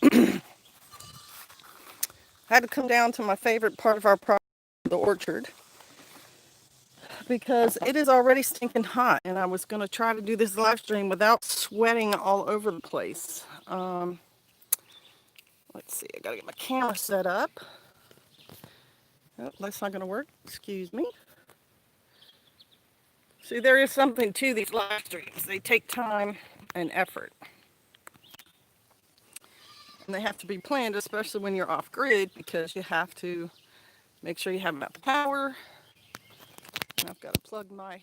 I had to come down to my favorite part of our property, the orchard, because it is already stinking hot, and I was going to try to do this live stream without sweating all over the place. Let's see, I got to get my camera set up. Oh, that's not going to work. Excuse me. See, there is something to these live streams. They take time and effort, and they have to be planned, especially when you're off grid, because you have to make sure you have enough power. And I've got to plug my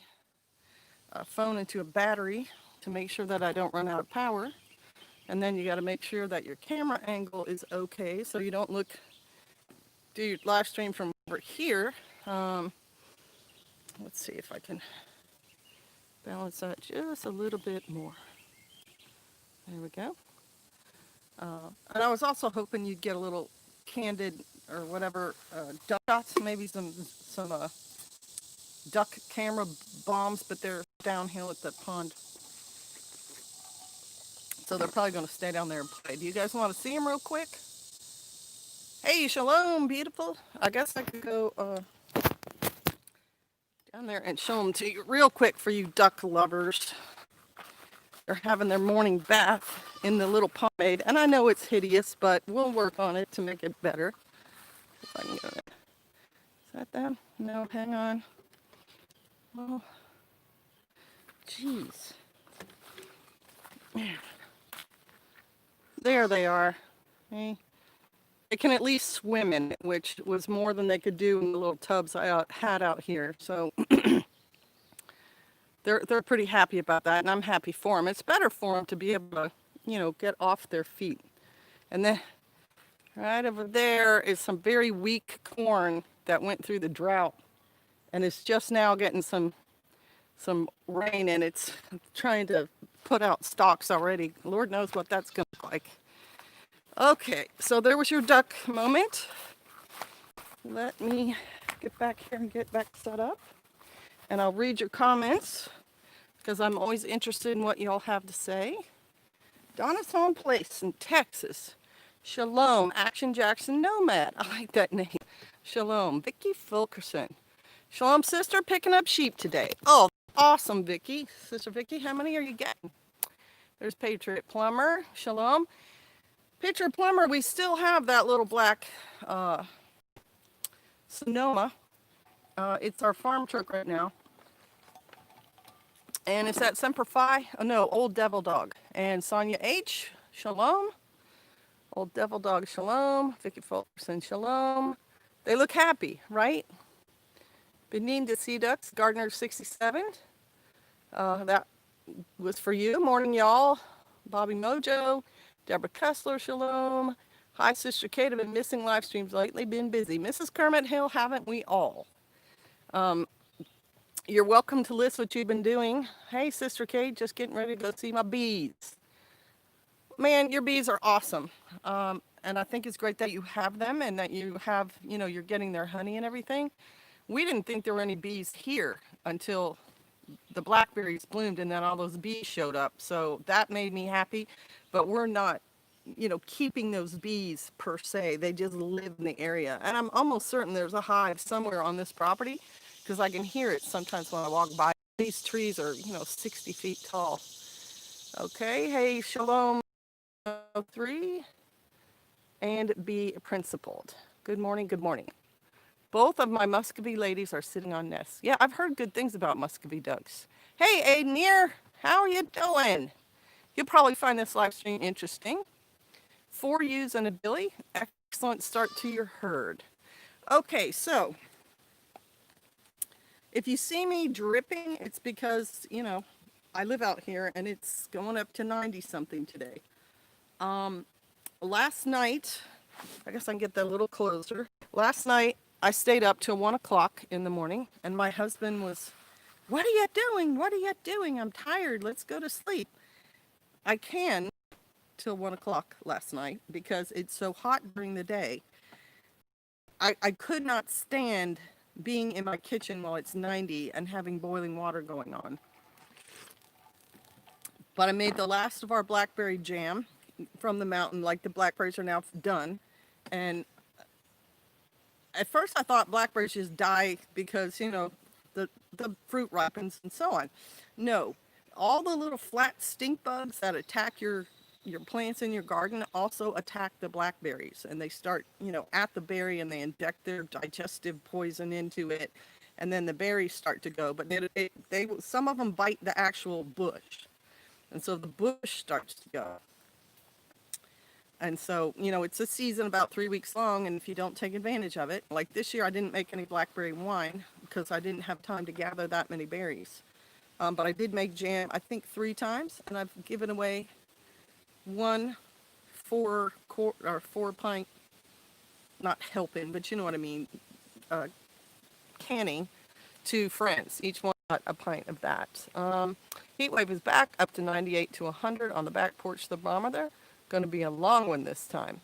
phone into a battery to make sure that I don't run out of power. And then you got to make sure that your camera angle is okay, so you don't do your live stream from over here. Let's see if I can balance that just a little bit more. There we go. And I was also hoping you'd get a little candid or whatever duck shots, maybe some duck camera bombs, but they're downhill at the pond. So they're probably going to stay down there and play. Do you guys want to see them real quick? Hey, shalom, beautiful. I guess I could go down there and show them to you real quick for you duck lovers. They're having their morning bath in the little pomade. And I know it's hideous, but we'll work on it to make it better. If I can get it. Is that them? No, hang on. Oh, jeez. There they are. Hey. They can at least swim in it, which was more than they could do in the little tubs I had out here. So they're pretty happy about that, and I'm happy for them. It's better for them to be able to, get off their feet. And then right over there is some very weak corn that went through the drought, and it's just now getting some rain, and it's trying to put out stalks already. Lord knows what that's going to look like. Okay, so there was your duck moment. Let me get back here and get back set up. And I'll read your comments because I'm always interested in what y'all have to say. Donna's Home Place in Texas. Shalom, Action Jackson Nomad. I like that name. Shalom, Vicky Fulkerson. Shalom, sister, picking up sheep today. Oh, awesome, Vicky. Sister Vicky, how many are you getting? There's Patriot Plumber. Shalom. Patriot Plumber, we still have that little black Sonoma. It's our farm truck right now. And it's at Semper Fi. Oh, no, Old Devil Dog. And Sonia H. Shalom. Old Devil Dog, shalom. Vicky Fulkerson, shalom. They look happy, right? Benin to Sea Ducks, Gardner 67. That was for you. Morning, y'all. Bobby Mojo. Deborah Kessler, shalom. Hi, Sister Kate. I've been missing live streams lately. Been busy. Mrs. Kermit Hill, haven't we all? You're welcome to list what you've been doing. Hey, Sister Kate, just getting ready to go see my bees. Man, your bees are awesome. And I think it's great that you have them and that you have, you're getting their honey and everything. We didn't think there were any bees here until the blackberries bloomed and then all those bees showed up. So that made me happy. But we're not, keeping those bees per se. They just live in the area. And I'm almost certain there's a hive somewhere on this property because I can hear it sometimes when I walk by. These trees are, 60 feet tall. Okay. Hey, shalom 3 and be principled. Good morning. Good morning. Both of my Muscovy ladies are sitting on nests. Yeah, I've heard good things about Muscovy ducks. Hey, Aidnir, how are you doing? You'll probably find this live stream interesting. 4 ewes and a billy. Excellent start to your herd. Okay, so if you see me dripping, it's because, I live out here and it's going up to 90 something today. Last night, I guess I can get that a little closer. Last night, I stayed up till 1 o'clock in the morning, and my husband was, what are you doing? What are you doing? I'm tired. Let's go to sleep. I can till 1 o'clock last night because it's so hot during the day. I could not stand being in my kitchen while it's 90 and having boiling water going on. But I made the last of our blackberry jam. from the mountain, like the blackberries are now done. And at first I thought blackberries just die because, the fruit ripens and so on. No, all the little flat stink bugs that attack your plants in your garden also attack the blackberries, and they start, at the berry, and they inject their digestive poison into it, and then the berries start to go. But they some of them bite the actual bush, and so the bush starts to go. And so, it's a season about 3 weeks long, and if you don't take advantage of it, like this year, I didn't make any blackberry wine because I didn't have time to gather that many berries. But I did make jam, I think 3 times, and I've given away one 4 pint, not helping, but you know what I mean, uh, canning to friends. Each one got a pint of that. Heat wave is back up to 98 to 100 on the back porch thermometer. Going to be a long one this time.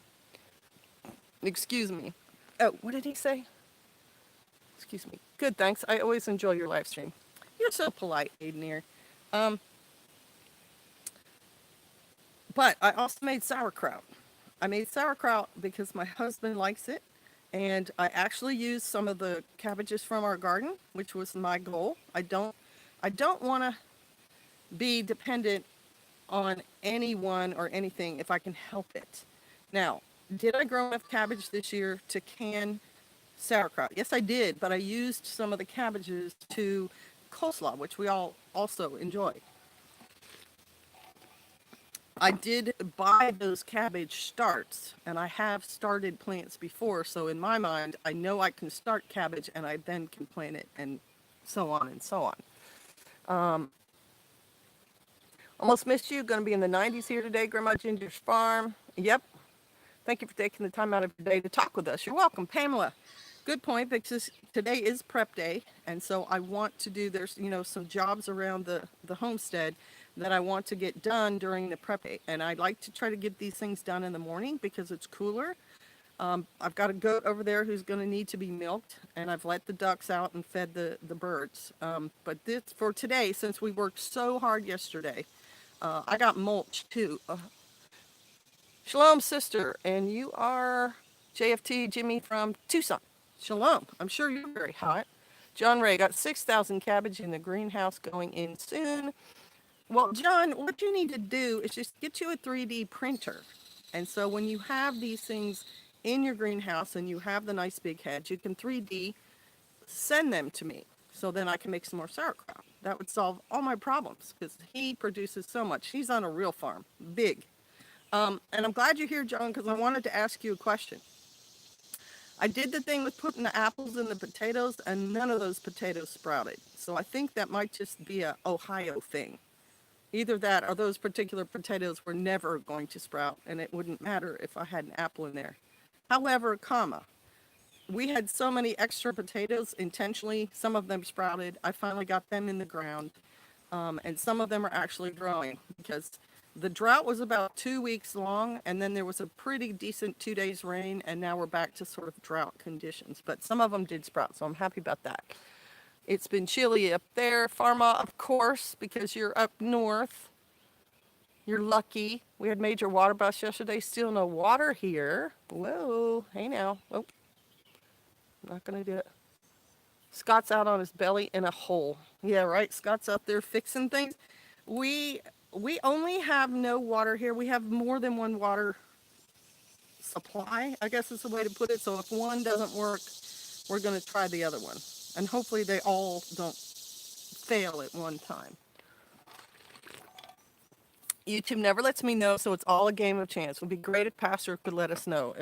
Excuse me. Oh, what did he say? Excuse me. Good, thanks. I always enjoy your live stream. You're so polite, Aiden. But I also made sauerkraut. I made sauerkraut because my husband likes it. And I actually used some of the cabbages from our garden, which was my goal. I don't want to be dependent on anyone or anything if I can help it. Now, did I grow enough cabbage this year to can sauerkraut? Yes, I did, but I used some of the cabbages to coleslaw, which we all also enjoy. I did buy those cabbage starts, and I have started plants before, so in my mind, I know I can start cabbage and I then can plant it, and so on and so on. Almost missed you. Going to be in the 90s here today, Grandma Ginger's farm. Yep. Thank you for taking the time out of your day to talk with us. You're welcome, Pamela. Good point, because today is prep day, and so I want to do, there's, some jobs around the homestead that I want to get done during the prep day, and I like to try to get these things done in the morning because it's cooler. I've got a goat over there who's going to need to be milked, and I've let the ducks out and fed the birds. But this, for today, since we worked so hard yesterday, I got mulch too. Shalom, sister, and you are JFT Jimmy from Tucson. Shalom. I'm sure you're very hot. John Ray got 6,000 cabbage in the greenhouse going in soon. Well, John, what you need to do is just get you a 3D printer. And so when you have these things in your greenhouse and you have the nice big heads, you can 3D send them to me. So then I can make some more sauerkraut. That would solve all my problems because he produces so much. He's on a real farm, big. And I'm glad you're here, John, because I wanted to ask you a question. I did the thing with putting the apples in the potatoes, and none of those potatoes sprouted. So I think that might just be a Ohio thing. Either that or those particular potatoes were never going to sprout, and it wouldn't matter if I had an apple in there. However, we had so many extra potatoes intentionally. Some of them sprouted. I finally got them in the ground, and some of them are actually growing because the drought was about 2 weeks long, and then there was a pretty decent 2 days rain, and now we're back to sort of drought conditions. But some of them did sprout, so I'm happy about that. It's been chilly up there. Pharma, of course, because you're up north. You're lucky. We had major water busts yesterday. Still no water here. Whoa. Hey now. Oh, I'm not going to do it. Scott's out on his belly in a hole. Yeah, right. Scott's out there fixing things. We only have no water here. We have more than one water supply, I guess is the way to put it. So if one doesn't work, we're going to try the other one. And hopefully they all don't fail at one time. YouTube never lets me know, so it's all a game of chance. It would be great if Pastor could let us know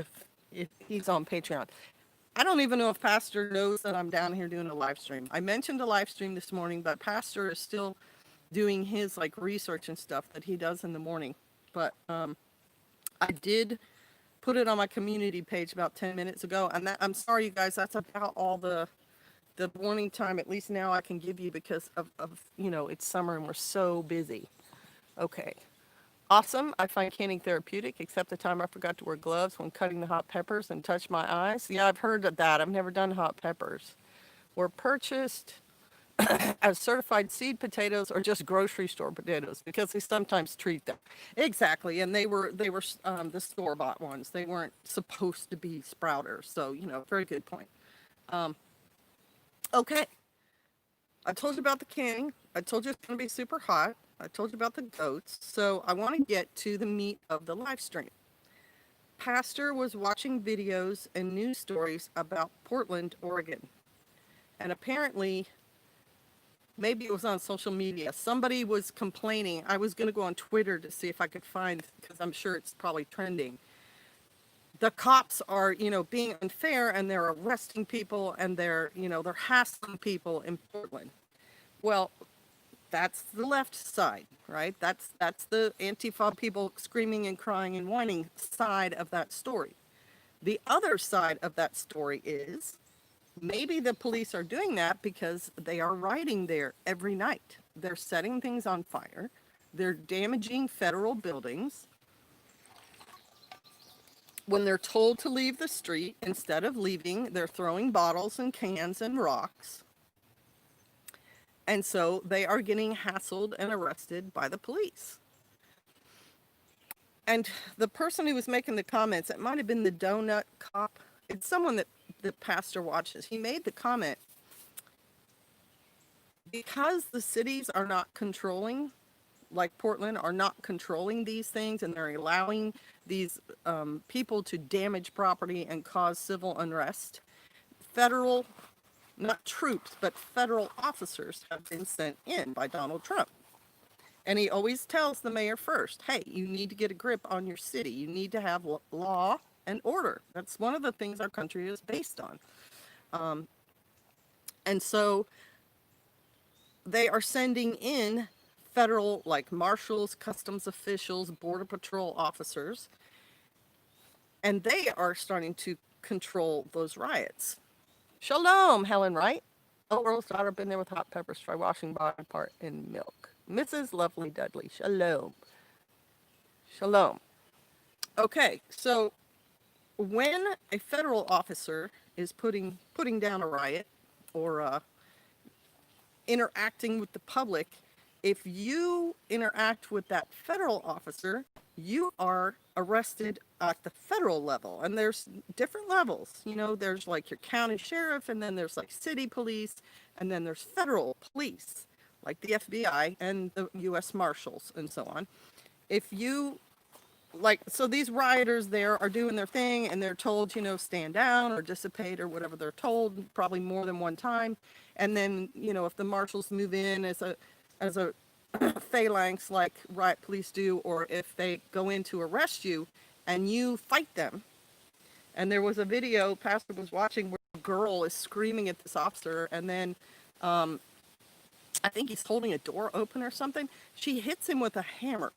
if he's on Patreon. I don't even know if Pastor knows that I'm down here doing a live stream. I mentioned a live stream this morning, but Pastor is still doing his research and stuff that he does in the morning. But I did put it on my community page about 10 minutes ago, and I'm sorry, you guys, that's about all the warning time, at least now I can give you because of it's summer and we're so busy. Okay. Awesome. I find canning therapeutic, except the time I forgot to wear gloves when cutting the hot peppers and touched my eyes. Yeah, I've heard of that. I've never done hot peppers. Were purchased as certified seed potatoes or just grocery store potatoes, because they sometimes treat them. Exactly, and they were the store bought ones. They weren't supposed to be sprouters. So very good point. Okay, I told you about the canning. I told you it's going to be super hot. I told you about the goats. So I want to get to the meat of the live stream. Pastor was watching videos and news stories about Portland, Oregon. And apparently, maybe it was on social media, somebody was complaining. I was going to go on Twitter to see if I could find, because I'm sure it's probably trending. The cops are, being unfair, and they're arresting people, and they're hassling people in Portland. Well, that's the left side, right? That's the Antifa people screaming and crying and whining side of that story. The other side of that story is maybe the police are doing that because they are riding there every night. They're setting things on fire. They're damaging federal buildings. When they're told to leave the street, instead of leaving, they're throwing bottles and cans and rocks. And so they are getting hassled and arrested by the police. And the person who was making the comments, it might have been the donut cop. It's someone that the pastor watches. He made the comment, because the cities are not controlling, like Portland, are not controlling these things, and they're allowing these people to damage property and cause civil unrest. Federal, not troops, but federal officers have been sent in by Donald Trump. And he always tells the mayor first, hey, you need to get a grip on your city. You need to have law and order. That's one of the things our country is based on. And so they are sending in federal, like marshals, customs officials, border patrol officers, and they are starting to control those riots. Shalom, Helen Wright. Oh, Earl's daughter, been there with hot peppers. Try washing bottom part in milk. Mrs. Lovely Dudley. Shalom. Shalom. Okay, so when a federal officer is putting down a riot or interacting with the public, if you interact with that federal officer, you are arrested at the federal level. And there's different levels. There's like your county sheriff, and then there's like city police, and then there's federal police, like the FBI and the U.S. Marshals and so on. If you so these rioters there are doing their thing, and they're told, stand down or dissipate or whatever they're told, probably more than one time. And then, if the marshals move in as a phalanx like riot police do, or if they go in to arrest you and you fight them. And there was a video Pastor was watching where a girl is screaming at this officer, and then I think he's holding a door open or something. She hits him with a hammer.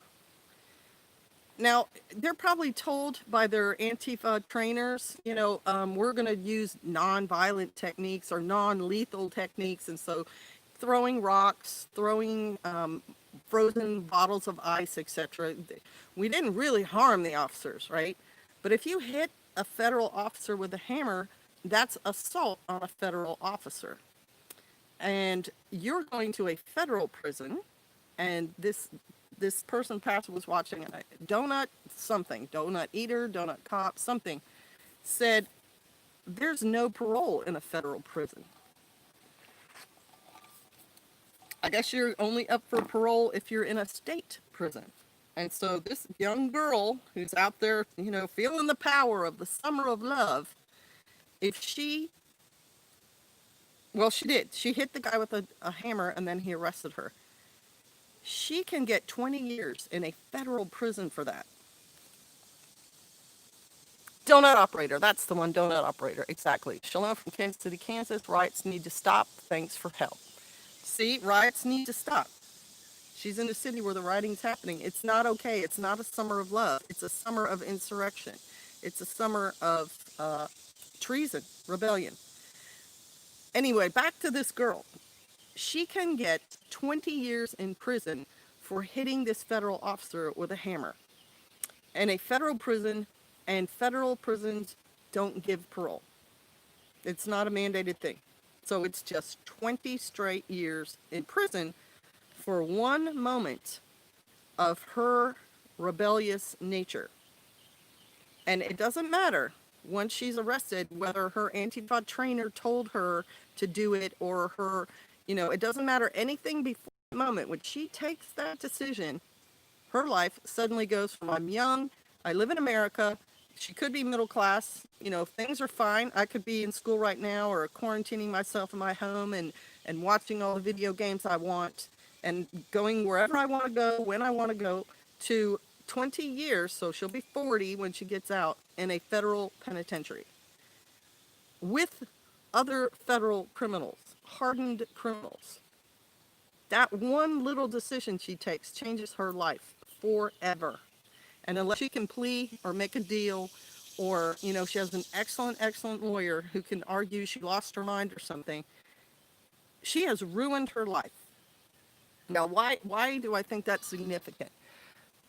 Now, they're probably told by their Antifa trainers, we're going to use non-violent techniques or non-lethal techniques. And so throwing rocks, throwing frozen bottles of ice, etc. We didn't really harm the officers, right? But if you hit a federal officer with a hammer, that's assault on a federal officer. And you're going to a federal prison, and this person Pastor was watching, donut eater, donut cop, something, said there's no parole in a federal prison. I guess you're only up for parole if you're in a state prison. And so this young girl who's out there, feeling the power of the summer of love, she did. She hit the guy with a hammer, and then he arrested her. She can get 20 years in a federal prison for that. Donut operator, that's the one, donut operator, exactly. Shalom from Kansas City, Kansas. Riots need to stop. Thanks for help. See, riots need to stop. She's in a city where the rioting's happening. It's not okay. It's not a summer of love. It's a summer of insurrection. It's a summer of treason, rebellion. Anyway, back to this girl. She can get 20 years in prison for hitting this federal officer with a hammer. In a federal prison, and federal prisons don't give parole. It's not a mandated thing. So it's just 20 straight years in prison for one moment of her rebellious nature. And it doesn't matter once she's arrested whether her Antifa trainer told her to do it or her, it doesn't matter anything before that moment. When she takes that decision, her life suddenly goes from I'm young, I live in America, she could be middle class, things are fine. I could be in school right now or quarantining myself in my home and watching all the video games I want and going wherever I want to go, when I want to go, to 20 years, so she'll be 40 when she gets out, in a federal penitentiary with other federal criminals, hardened criminals. That one little decision she takes changes her life forever. And unless she can plea or make a deal, or, she has an excellent, excellent lawyer who can argue she lost her mind or something, she has ruined her life. Now, why do I think that's significant?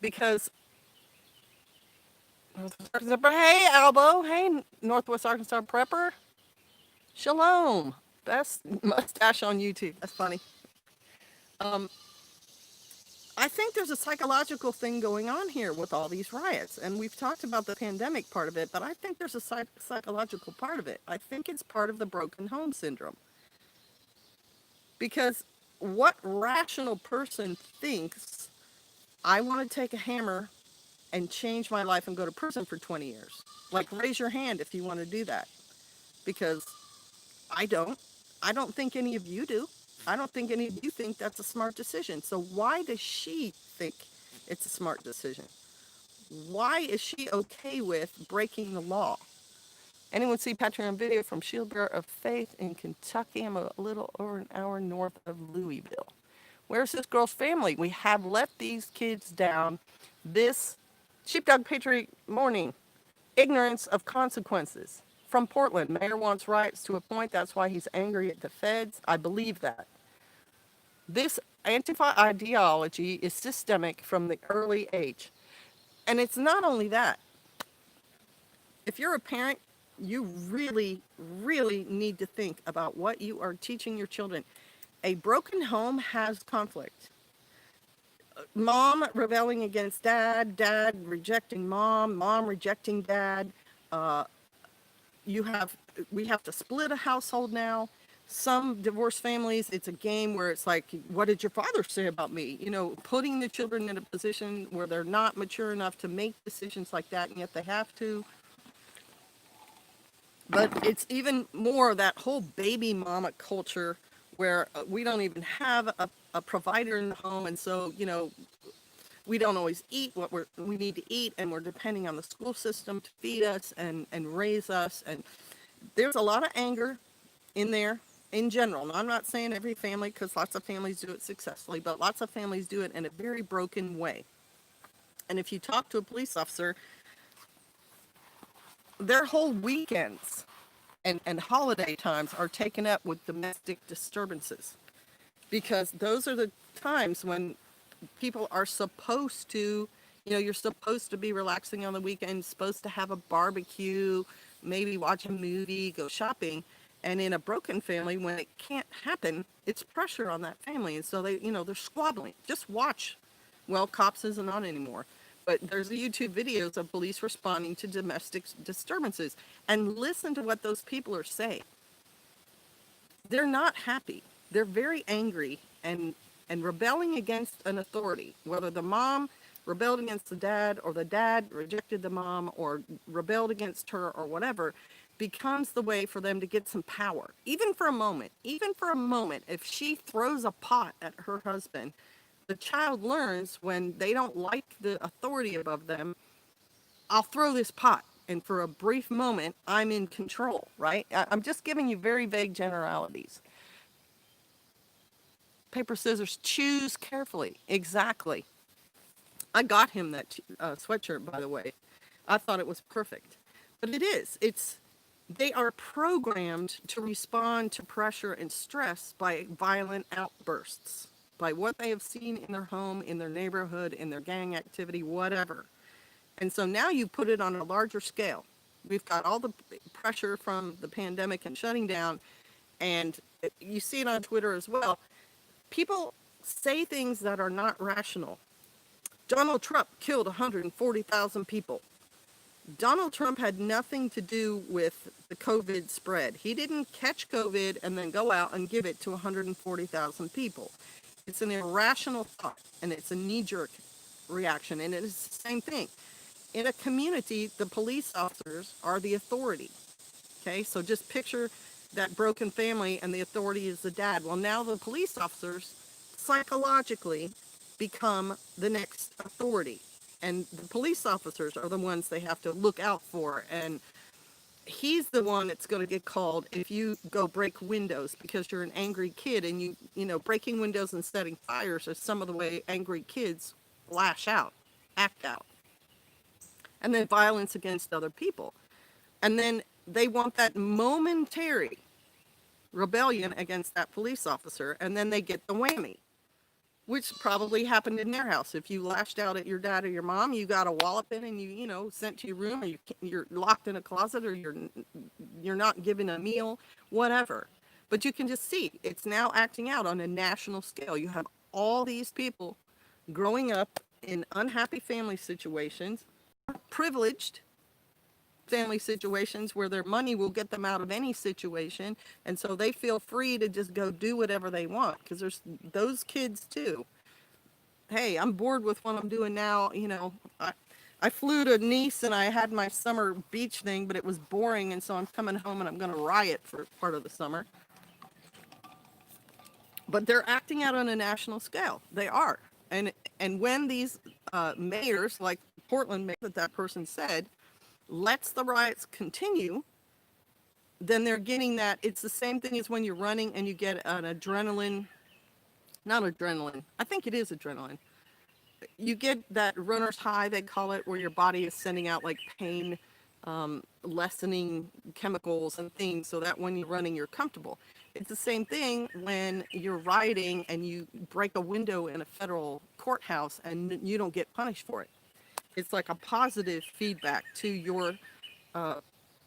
Because, hey, Albo, hey, Northwest Arkansas Prepper, shalom, best mustache on YouTube. That's funny. I think there's a psychological thing going on here with all these riots. And we've talked about the pandemic part of it, but I think there's a psychological part of it. I think it's part of the broken home syndrome. Because what rational person thinks, I want to take a hammer and change my life and go to prison for 20 years? Like, raise your hand if you want to do that. Because I don't. I don't think any of you do. I don't think any of you think that's a smart decision. So why does she think it's a smart decision? Why is she okay with breaking the law? Anyone see Patreon video from Shield Bearer of Faith in Kentucky? I'm a little over an hour north of Louisville. Where's this girl's family? We have let these kids down. This Sheepdog Patriot morning. Ignorance of consequences. From Portland, mayor wants riots to a point. That's why he's angry at the feds. I believe that. This Antifa ideology is systemic from the early age. And it's not only that. If you're a parent, you really, really need to think about what you are teaching your children. A broken home has conflict. Mom rebelling against dad, dad rejecting mom, mom rejecting dad. Uh, we have to split a household now. Some divorced families, it's a game where it's like, what did your father say about me? Putting the children in a position where they're not mature enough to make decisions like that, and yet they have to. But it's even more that whole baby mama culture where we don't even have a provider in the home. And so, we don't always eat what we need to eat, and we're depending on the school system to feed us and raise us. And there's a lot of anger in there in general. Now, I'm not saying every family, because lots of families do it successfully, but lots of families do it in a very broken way. And if you talk to a police officer, their whole weekends and holiday times are taken up with domestic disturbances, because those are the times when people are supposed to, you're supposed to be relaxing on the weekend, supposed to have a barbecue, maybe watch a movie, go shopping. And in a broken family, when it can't happen, it's pressure on that family. And so they're squabbling. Just watch. Well, cops isn't on anymore. But there's YouTube videos of police responding to domestic disturbances. And listen to what those people are saying. They're not happy. They're very angry and rebelling against an authority, whether the mom rebelled against the dad or the dad rejected the mom or rebelled against her or whatever, becomes the way for them to get some power. Even for a moment, if she throws a pot at her husband, the child learns when they don't like the authority above them, I'll throw this pot. And for a brief moment, I'm in control, right? I'm just giving you very vague generalities. Paper, scissors, choose carefully. Exactly. I got him that sweatshirt, by the way. I thought it was perfect. But it is. They are programmed to respond to pressure and stress by violent outbursts, by what they have seen in their home, in their neighborhood, in their gang activity, whatever. And so now you put it on a larger scale. We've got all the pressure from the pandemic and shutting down, and You see it on Twitter as well. People say things that are not rational. Donald Trump killed 140,000 people. Donald Trump had nothing to do with the COVID spread. He didn't catch COVID and then go out and give it to 140,000 people. It's an irrational thought, and it's a knee-jerk reaction, and it is the same thing. In a community, the police officers are the authority. Okay, so just picture that broken family and the authority is the dad. Well, now the police officers psychologically become the next authority. And the police officers are the ones they have to look out for. And he's the one that's going to get called if you go break windows because you're an angry kid, and you know, breaking windows and setting fires are some of the way angry kids lash out, act out. And then violence against other people. And then they want that momentary rebellion against that police officer, and then they get the whammy, which probably happened in their house. If you lashed out at your dad or your mom, you got a walloping and you know, sent to your room, or you're locked in a closet, or you're not given a meal, whatever. But you can just see it's now acting out on a national scale. You have all these people growing up in unhappy family situations, privileged family situations where their money will get them out of any situation, and so they feel free to just go do whatever they want, because there's those kids too. Hey, I'm bored with what I'm doing now. You know, I flew to Nice and I had my summer beach thing, but it was boring, and so I'm coming home and I'm going to riot for part of the summer. But they're acting out on a national scale. They are. And when these mayors, like Portland mayor that person said, lets the riots continue, then they're getting that. It's the same thing as when you're running and you get an adrenaline, not adrenaline, I think it is adrenaline. You get that runner's high, they call it, where your body is sending out like pain lessening chemicals and things, so that when you're running, you're comfortable. It's the same thing when you're rioting and you break a window in a federal courthouse and you don't get punished for it. It's like a positive feedback to your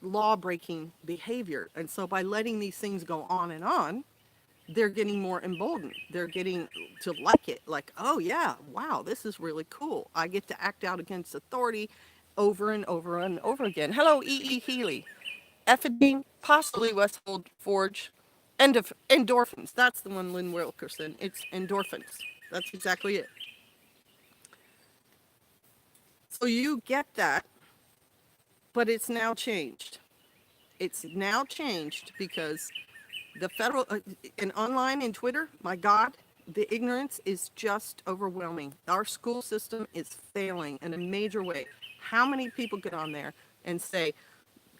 law-breaking behavior. And so by letting these things go on, they're getting more emboldened. They're getting to like it. Like, oh yeah, wow, this is really cool. I get to act out against authority over and over and over again. Hello, E.E. Healy. Ethidine, possibly Westfold Forge. Endorphins. That's the one, Lynn Wilkerson. It's endorphins. That's exactly it. So you get that, but it's now changed. It's now changed because the federal, and online and Twitter, my God, the ignorance is just overwhelming. Our school system is failing in a major way. How many people get on there and say,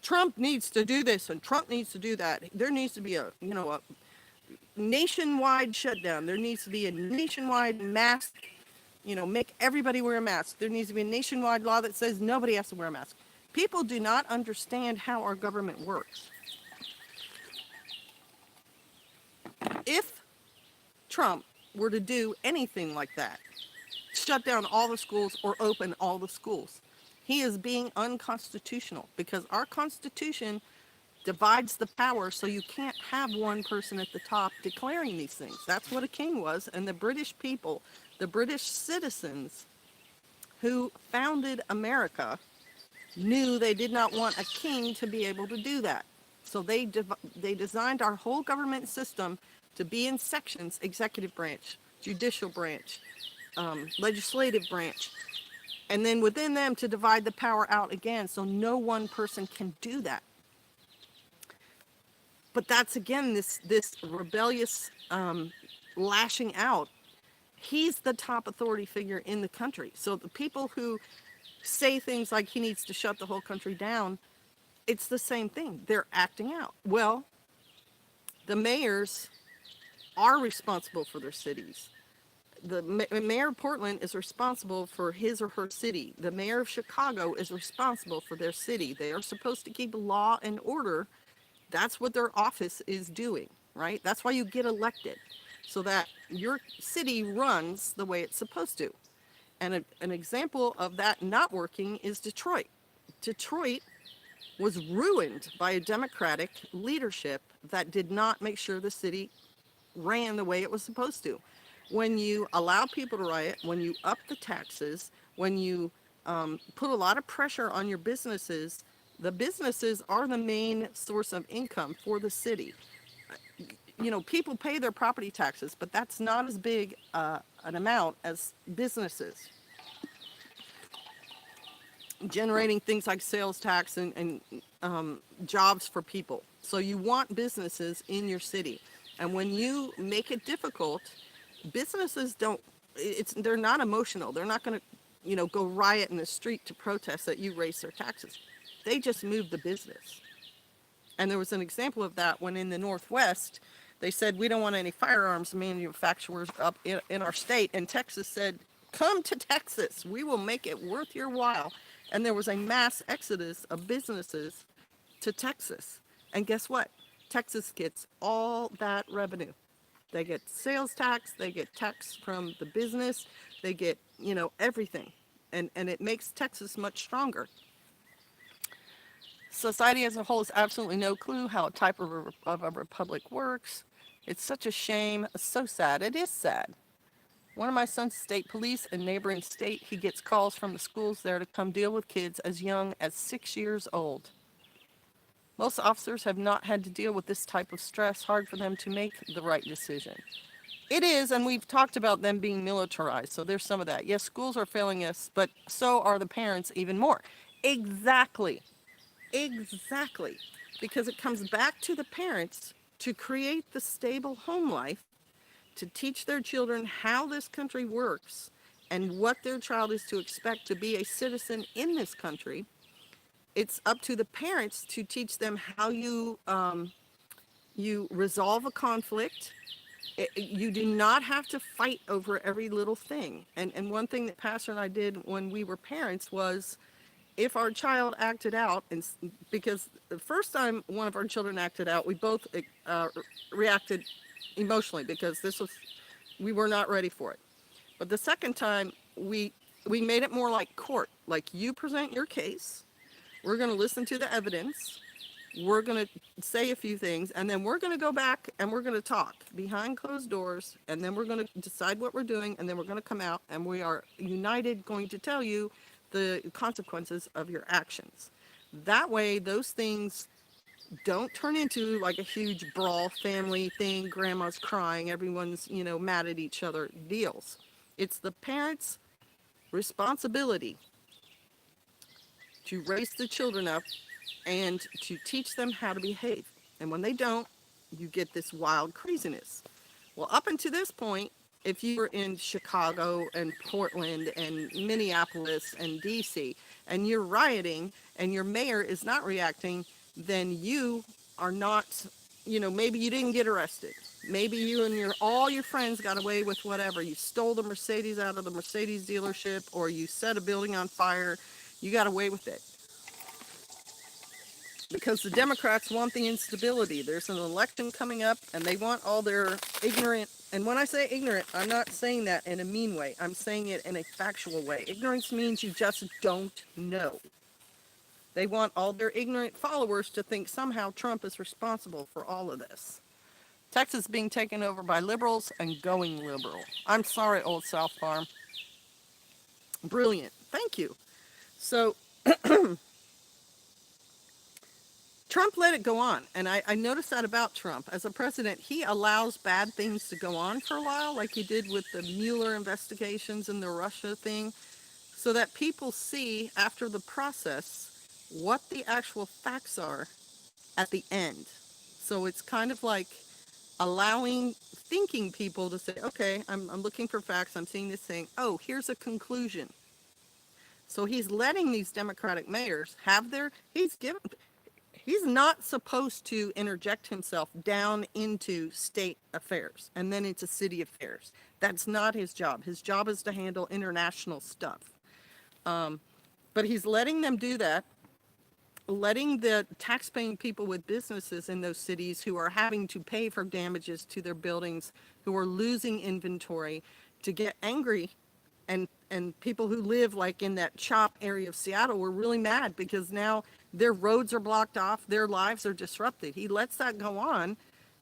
Trump needs to do this and Trump needs to do that. There needs to be a nationwide shutdown. There needs to be a nationwide mask, make everybody wear a mask. There needs to be a nationwide law that says nobody has to wear a mask. People do not understand how our government works. If Trump were to do anything like that, shut down all the schools or open all the schools, he is being unconstitutional, because our Constitution divides the power, so you can't have one person at the top declaring these things. That's what a king was, and the British people, the British citizens who founded America, knew they did not want a king to be able to do that. So they designed our whole government system to be in sections: executive branch, judicial branch, legislative branch, and then within them to divide the power out again, so no one person can do that. But that's, again, this rebellious lashing out. He's the top authority figure in the country. So the people who say things like he needs to shut the whole country down, it's the same thing. They're acting out. Well, the mayors are responsible for their cities. The mayor of Portland is responsible for his or her city. The mayor of Chicago is responsible for their city. They are supposed to keep law and order. That's what their office is doing, right? That's why you get elected, so that your city runs the way it's supposed to. And an example of that not working is Detroit. Detroit was ruined by a Democratic leadership that did not make sure the city ran the way it was supposed to. When you allow people to riot, when you up the taxes, when you put a lot of pressure on your businesses, the businesses are the main source of income for the city. You know, people pay their property taxes, but that's not as big an amount as businesses generating things like sales tax and jobs for people. So you want businesses in your city. And when you make it difficult, businesses don't, they're not emotional. They're not going to, go riot in the street to protest that you raise their taxes. They just move the business. And there was an example of that when in the Northwest, they said, we don't want any firearms manufacturers up in our state. And Texas said, come to Texas. We will make it worth your while. And there was a mass exodus of businesses to Texas. And guess what? Texas gets all that revenue. They get sales tax, they get tax from the business, they get, everything. And it makes Texas much stronger. Society as a whole has absolutely no clue how a type of a republic works. It's such a shame, so sad. It is sad. One of my son's state police in neighboring state, he gets calls from the schools there to come deal with kids as young as 6 years old. Most officers have not had to deal with this type of stress, hard for them to make the right decision. It is, and we've talked about them being militarized, so there's some of that. Yes, schools are failing us, but so are the parents even more. Exactly. Exactly. Because it comes back to the parents to create the stable home life, to teach their children how this country works and what their child is to expect to be a citizen in this country. It's up to the parents to teach them how you resolve a conflict. You do not have to fight over every little thing. And one thing that Pastor and I did when we were parents was, if our child acted out, and because the first time one of our children acted out, we both reacted emotionally because we were not ready for it. But the second time, we made it more like court. Like, you present your case, we're going to listen to the evidence, we're going to say a few things, and then we're going to go back and we're going to talk behind closed doors, and then we're going to decide what we're doing, and then we're going to come out, and we are united going to tell you the consequences of your actions. That way, those things don't turn into like a huge brawl family thing, grandma's crying, everyone's, mad at each other deals. It's the parents' responsibility to raise the children up and to teach them how to behave. And when they don't, you get this wild craziness. Well, up until this point, if you were in Chicago and Portland and Minneapolis and DC and you're rioting and your mayor is not reacting, then you are not, maybe you didn't get arrested. Maybe you and all your friends got away with whatever. You stole the Mercedes out of the Mercedes dealership, or you set a building on fire. You got away with it. Because the Democrats want the instability. There's an election coming up, and they want all their ignorant, and when I say ignorant, I'm not saying that in a mean way. I'm saying it in a factual way. Ignorance means you just don't know. They want all their ignorant followers to think somehow Trump is responsible for all of this. Texas being taken over by liberals and going liberal. I'm sorry, Old South Farm. Brilliant. Thank you. So Trump let it go on, and I noticed that about Trump. As a president, he allows bad things to go on for a while, like he did with the Mueller investigations and the Russia thing, so that people see after the process what the actual facts are at the end. So it's kind of like allowing thinking people to say, okay, I'm looking for facts, I'm seeing this thing, oh, here's a conclusion. So he's letting these Democratic mayors have he's not supposed to interject himself down into state affairs and then into city affairs. That's not his job. His job is to handle international stuff. But he's letting them do that, letting the tax-paying people with businesses in those cities who are having to pay for damages to their buildings, who are losing inventory, to get angry. And people who live like in that CHOP area of Seattle were really mad because now Their roads are blocked off. Their lives are disrupted. He lets that go on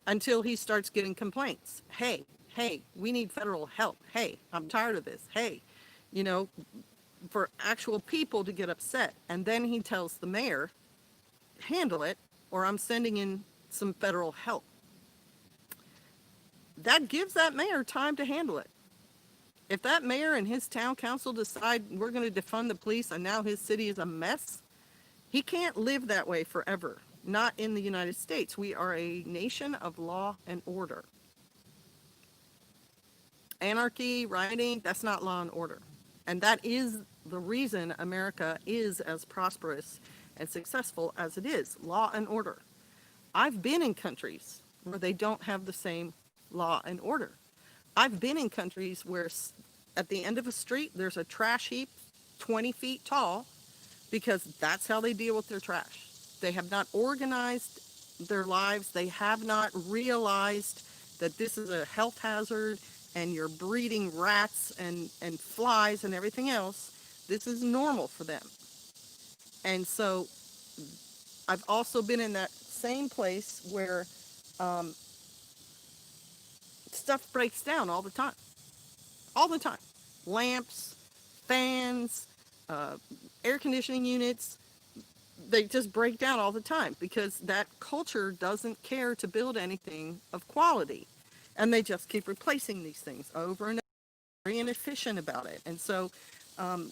until he starts getting complaints. Hey, we need federal help. Hey, I'm tired of this. Hey, you know, for actual people to get upset. And then he tells the mayor, handle it, or I'm sending in some federal help. That gives that mayor time to handle it. If that mayor and his town council decide we're going to defund the police and now his city is a mess, he can't live that way forever. Not in the United States. We are a nation of law and order. Anarchy, rioting, that's not law and order. And that is the reason America is as prosperous and successful as it is. Law and order. I've been in countries where they don't have the same law and order. I've been in countries where at the end of a street, there's a trash heap 20 feet tall because that's how they deal with their trash. They have not organized their lives. They have not realized that this is a health hazard and you're breeding rats and flies and everything else. This is normal for them. And so I've also been in that same place where stuff breaks down all the time. All the time. Lamps, fans, air conditioning units, they just break down all the time because that culture doesn't care to build anything of quality. And they just keep replacing these things over and over, very inefficient about it. And so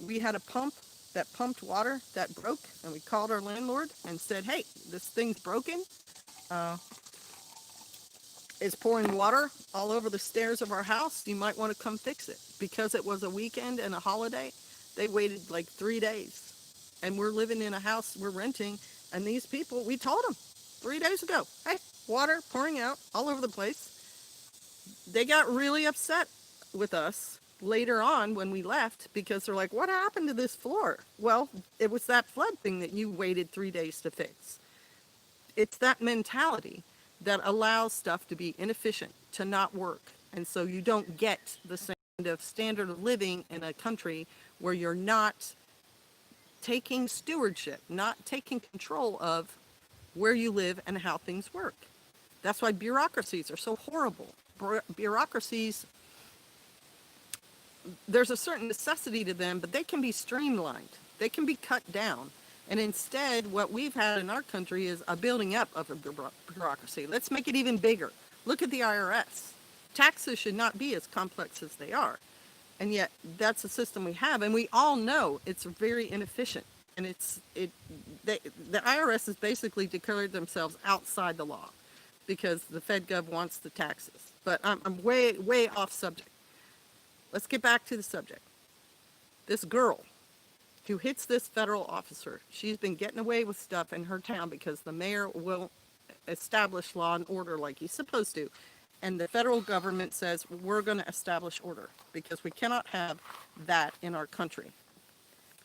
we had a pump that pumped water that broke, and we called our landlord and said, hey, this thing's broken. It's pouring water all over the stairs of our house. You might want to come fix it. Because it was a weekend and a holiday, they waited like 3 days. And we're living in a house we're renting, and these people, we told them 3 days ago, hey, water pouring out all over the place. They got really upset with us later on when we left because they're like, what happened to this floor? Well, it was that flood thing that you waited 3 days to fix. It's that mentality that allows stuff to be inefficient, to not work. And so you don't get the same kind of standard of living in a country where you're not taking stewardship, not taking control of where you live and how things work. That's why bureaucracies are so horrible. Bureaucracies, there's a certain necessity to them, but they can be streamlined. They can be cut down. And instead, what we've had in our country is a building up of a bureaucracy. Let's make it even bigger. Look at the IRS. Taxes should not be as complex as they are. And yet, that's the system we have. And we all know it's very inefficient. And the IRS has basically declared themselves outside the law because the FedGov wants the taxes. But I'm way, way off subject. Let's get back to the subject. This girl who hits this federal officer, she's been getting away with stuff in her town because the mayor won't establish law and order like he's supposed to. And the federal government says, we're going to establish order because we cannot have that in our country.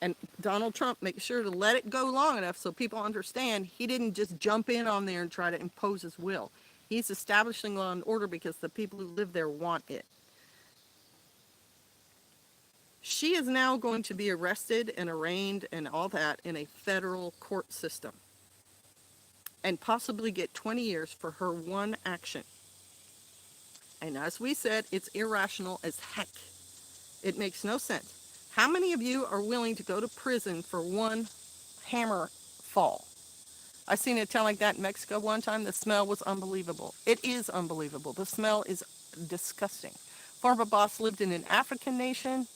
And Donald Trump makes sure to let it go long enough so people understand he didn't just jump in on there and try to impose his will. He's establishing law and order because the people who live there want it. She is now going to be arrested and arraigned and all that in a federal court system and possibly get 20 years for her one action. And as we said, it's irrational as heck. It makes no sense. How many of you are willing to go to prison for one hammer fall? I seen a town like that in Mexico one time. The smell was unbelievable. It is unbelievable. The smell is disgusting. Former boss lived in an African nation,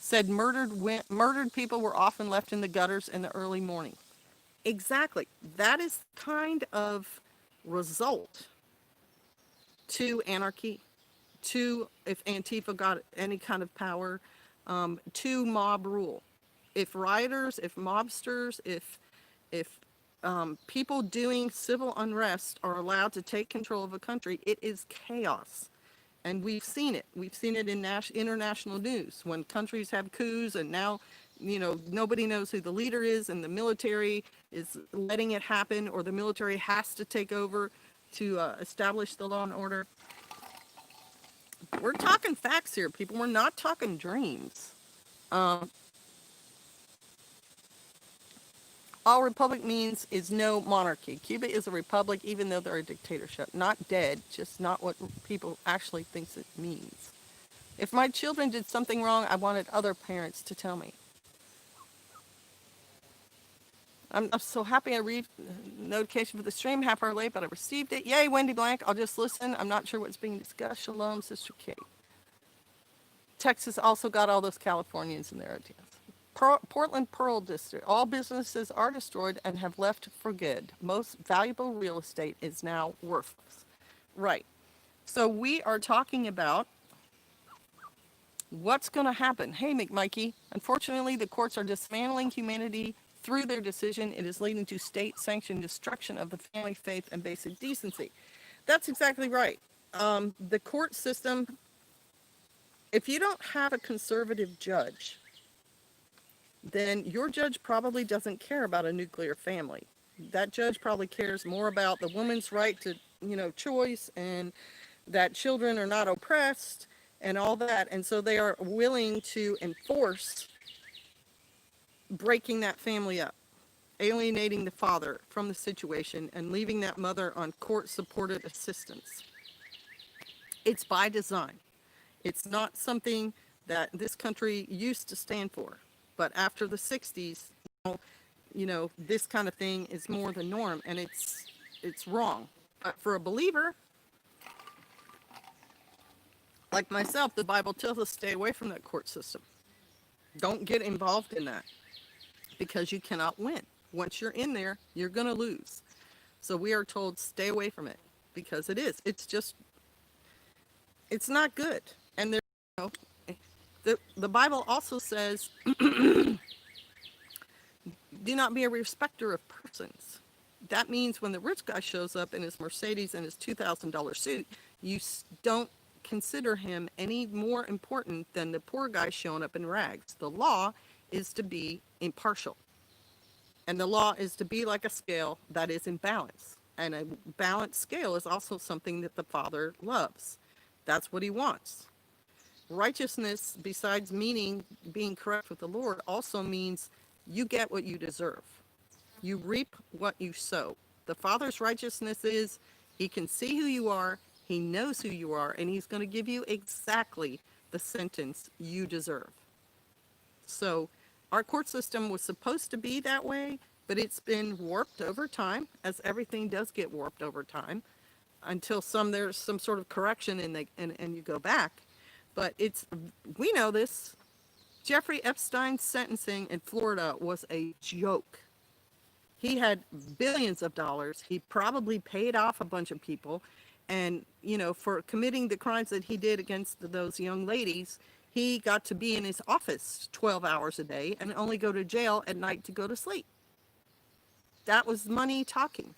said murdered people were often left in the gutters in the early morning. Exactly. That is kind of result to anarchy, to if Antifa got any kind of power, to mob rule. If rioters, if mobsters, if people doing civil unrest are allowed to take control of a country, it is chaos. And we've seen it. We've seen it in international news when countries have coups and now, nobody knows who the leader is and the military is letting it happen or the military has to take over to establish the law and order. We're talking facts here, people. We're not talking dreams. All republic means is no monarchy. Cuba is a republic, even though they're a dictatorship. Not dead, just not what people actually thinks it means. If my children did something wrong, I wanted other parents to tell me. I'm so happy I read notification for the stream half hour late, but I received it. Yay, Wendy Blank. I'll just listen. I'm not sure what's being discussed. Shalom, Sister Kate. Texas also got all those Californians in there. Portland Pearl District. All businesses are destroyed and have left for good. Most valuable real estate is now worthless. Right. So we are talking about what's going to happen. Hey, McMikey. Unfortunately, the courts are dismantling humanity through their decision. It is leading to state-sanctioned destruction of the family, faith, and basic decency. That's exactly right. The court system, if you don't have a conservative judge, then your judge probably doesn't care about a nuclear family. That judge probably cares more about the woman's right to, choice, and that children are not oppressed and all that. And so they are willing to enforce breaking that family up, alienating the father from the situation, and leaving that mother on court-supported assistance. It's by design. It's not something that this country used to stand for. But after the 60s, this kind of thing is more the norm, and it's wrong. But for a believer like myself, the Bible tells us stay away from that court system. Don't get involved in that, because you cannot win. Once you're in there, you're going to lose. So we are told stay away from it, because it's not good. And there, the Bible also says, do not be a respecter of persons. That means when the rich guy shows up in his Mercedes and his $2,000 suit, you don't consider him any more important than the poor guy showing up in rags. The law is to be impartial. And the law is to be like a scale that is in balance. And a balanced scale is also something that the Father loves. That's what he wants. Righteousness, besides meaning being correct with the Lord, also means you get what you deserve. You reap what you sow. The Father's righteousness is he can see who you are, he knows who you are, and he's going to give you exactly the sentence you deserve. So our court system was supposed to be that way, but it's been warped over time, as everything does get warped over time, until there's some sort of correction and you go back. But we know this. Jeffrey Epstein's sentencing in Florida was a joke. He had billions of dollars. He probably paid off a bunch of people. And, for committing the crimes that he did against those young ladies, he got to be in his office 12 hours a day and only go to jail at night to go to sleep. That was money talking.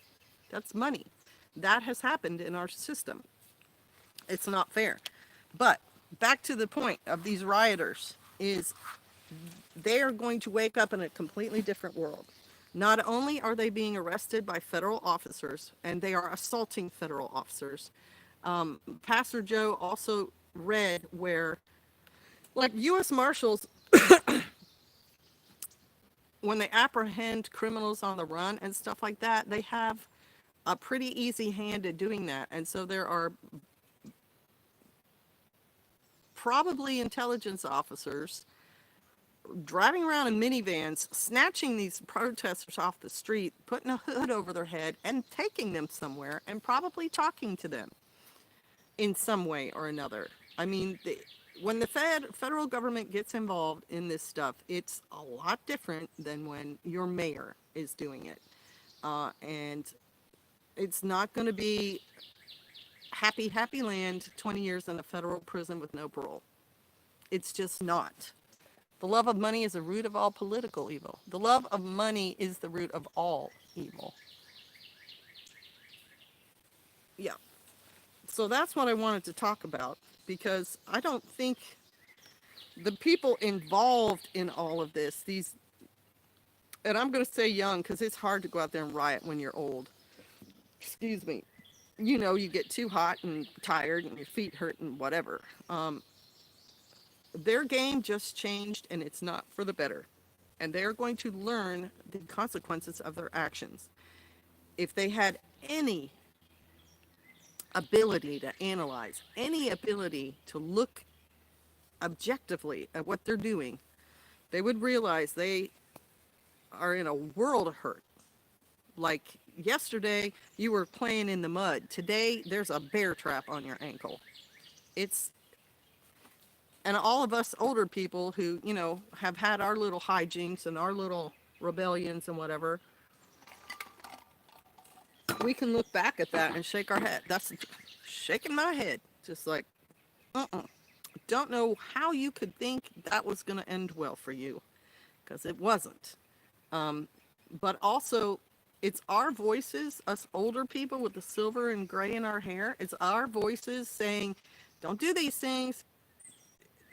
That's money. That has happened in our system. It's not fair. But back to the point of these rioters is they are going to wake up in a completely different world. Not only are they being arrested by federal officers, and they are assaulting federal officers. Pastor Joe also read where, like, U.S. Marshals, when they apprehend criminals on the run and stuff like that, they have a pretty easy hand at doing that. And so there are probably intelligence officers driving around in minivans, snatching these protesters off the street, putting a hood over their head, and taking them somewhere, and probably talking to them in some way or another. I mean, when the federal government gets involved in this stuff, it's a lot different than when your mayor is doing it. And it's not going to be happy, happy land, 20 years in a federal prison with no parole. It's just not. The love of money is the root of all political evil. The love of money is the root of all evil. Yeah. So that's what I wanted to talk about, because I don't think the people involved in all of this, and I'm going to say young because it's hard to go out there and riot when you're old. Excuse me. You get too hot and tired and your feet hurt and whatever. Their game just changed, and it's not for the better. and they are going to learn the consequences of their actions. If they had any ability to analyze, any ability to look objectively at what they're doing, they would realize they are in a world of hurt. Like yesterday, you were playing in the mud. Today, there's a bear trap on your ankle. It's, and all of us older people who, have had our little hijinks and our little rebellions and whatever, we can look back at that and shake our head. That's shaking my head. Just like, don't know how you could think that was going to end well for you, because it wasn't. But also, it's our voices, us older people with the silver and gray in our hair. It's our voices saying, don't do these things.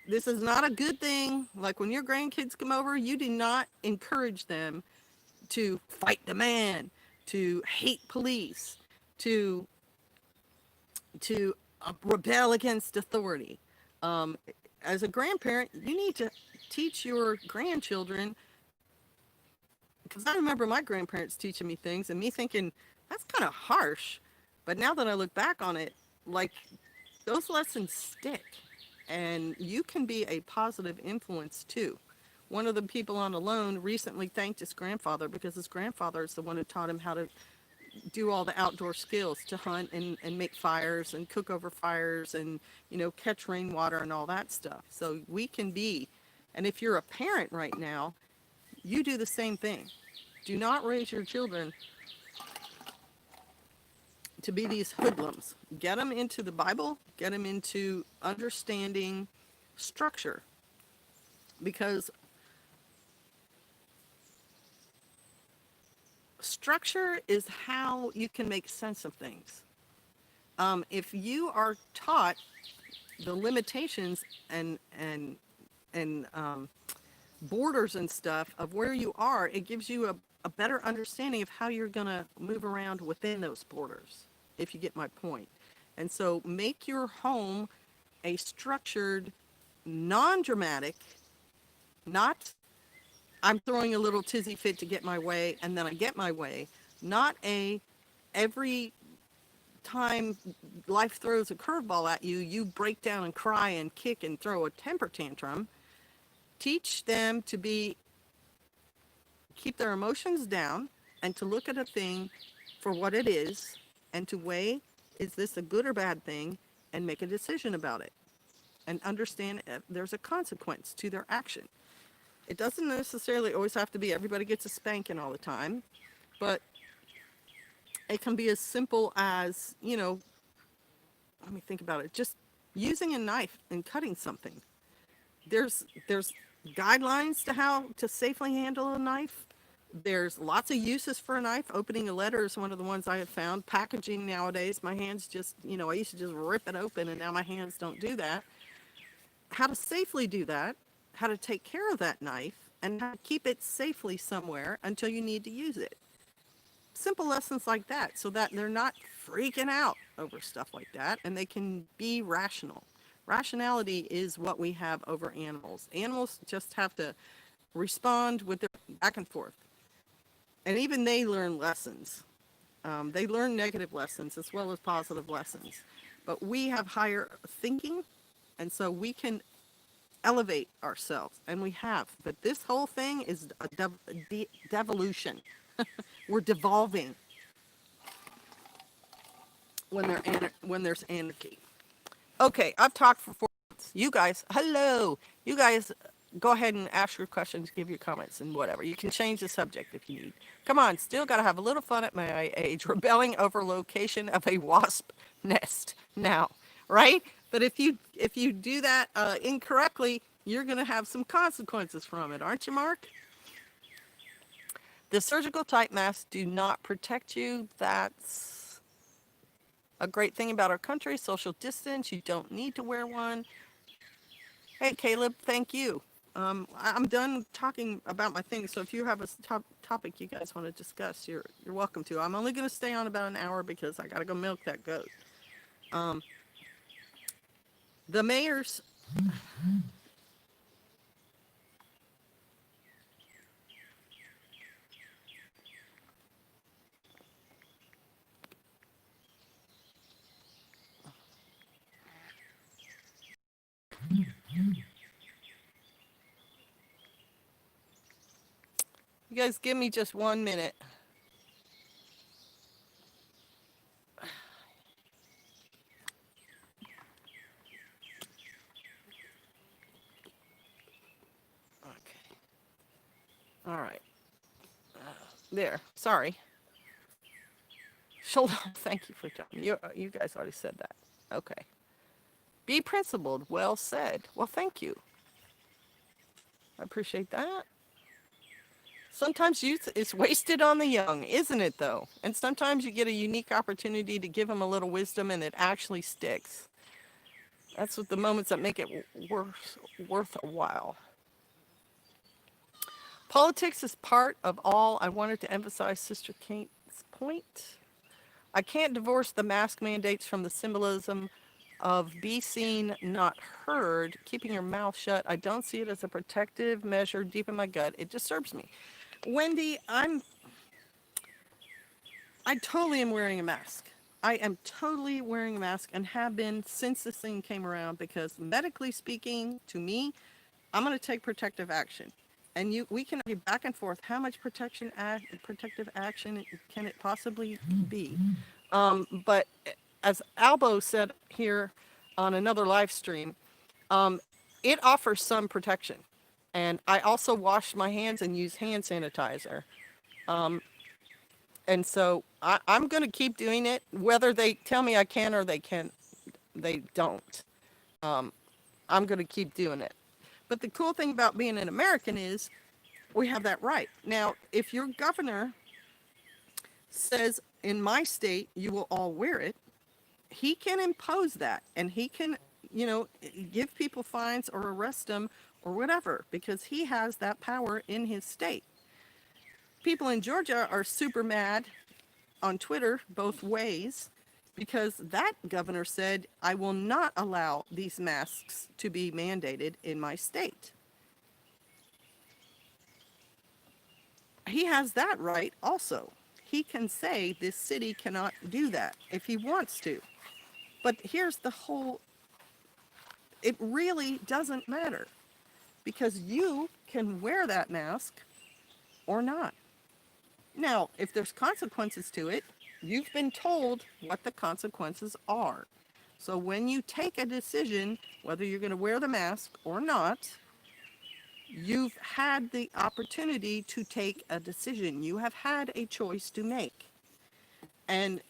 This is not a good thing. Like when your grandkids come over, you do not encourage them to fight the man, to hate police, to rebel against authority. As a grandparent, you need to teach your grandchildren, because I remember my grandparents teaching me things and me thinking, that's kind of harsh. But now that I look back on it, like, those lessons stick, and you can be a positive influence too. One of the people on the loan recently thanked his grandfather because his grandfather is the one who taught him how to do all the outdoor skills, to hunt and make fires and cook over fires and, catch rainwater and all that stuff. So we can be, and if you're a parent right now, you do the same thing. Do not raise your children to be these hoodlums. Get them into the Bible, get them into understanding structure, because structure is how you can make sense of things. If you are taught the limitations and borders and stuff of where you are, it gives you a better understanding of how you're going to move around within those borders, if you get my point. And so make your home a structured, non-dramatic, not I'm throwing a little tizzy fit to get my way and then I get my way, not a every time life throws a curveball at you, you break down and cry and kick and throw a temper tantrum. Teach them to keep their emotions down and to look at a thing for what it is and to weigh, is this a good or bad thing, and make a decision about it and understand there's a consequence to their action. It doesn't necessarily always have to be everybody gets a spanking all the time, but it can be as simple as, let me think about it, just using a knife and cutting something. There's guidelines to how to safely handle a knife. There's lots of uses for a knife. Opening a letter is one of the ones I have found. Packaging nowadays, my hands just, I used to just rip it open, and now my hands don't do that. How to safely do that, how to take care of that knife, and how to keep it safely somewhere until you need to use it. Simple lessons like that, so that they're not freaking out over stuff like that, and they can be rational. Rationality is what we have over animals. Animals just have to respond with their back and forth. And even they learn lessons. They learn negative lessons as well as positive lessons. But we have higher thinking, and so we can elevate ourselves, and we have. But this whole thing is a devolution. We're devolving when there's anarchy. Okay, I've talked for 4 minutes. You guys, hello. You guys, go ahead and ask your questions, give your comments, and whatever. You can change the subject if you need. Come on, still got to have a little fun at my age, rebelling over location of a wasp nest now, right? But if you do that incorrectly, you're going to have some consequences from it, aren't you, Mark? The surgical type masks do not protect you. That's a great thing about our country. Social distance. You don't need to wear one. Hey, Caleb, thank you. I'm done talking about my thing. So if you have a topic you guys want to discuss, you're welcome to. I'm only going to stay on about an hour because I got to go milk that goat. The mayor's You guys give me just 1 minute. Okay. All right. There. Sorry. Shoulder. Thank you for telling me. You guys already said that. Okay. Be principled. Well said. Well, thank you. I appreciate that. Sometimes youth is wasted on the young, isn't it, though? And sometimes you get a unique opportunity to give them a little wisdom and it actually sticks. That's what the moments that make it worth a while. Politics is part of all. I wanted to emphasize Sister Kate's point. I can't divorce the mask mandates from the symbolism of be seen, not heard, keeping your mouth shut. I don't see it as a protective measure deep in my gut. It disturbs me. Wendy, I totally am wearing a mask. I am totally wearing a mask and have been since this thing came around because medically speaking, to me, I'm going to take protective action. And we can argue back and forth how much protective action can it possibly be. But as Albo said here on another live stream, it offers some protection. And I also wash my hands and use hand sanitizer. And so I'm going to keep doing it, whether they tell me I can or they don't. I'm going to keep doing it. But the cool thing about being an American is we have that right. Now, if your governor says in my state you will all wear it, he can impose that and he can, give people fines or arrest them or whatever because he has that power in his state. People in Georgia are super mad on Twitter both ways because that governor said, I will not allow these masks to be mandated in my state. He has that right also. He can say this city cannot do that if he wants to. But here's the whole, it really doesn't matter because you can wear that mask or not. Now, if there's consequences to it, you've been told what the consequences are. So when you take a decision, whether you're going to wear the mask or not, you've had the opportunity to take a decision. You have had a choice to make. And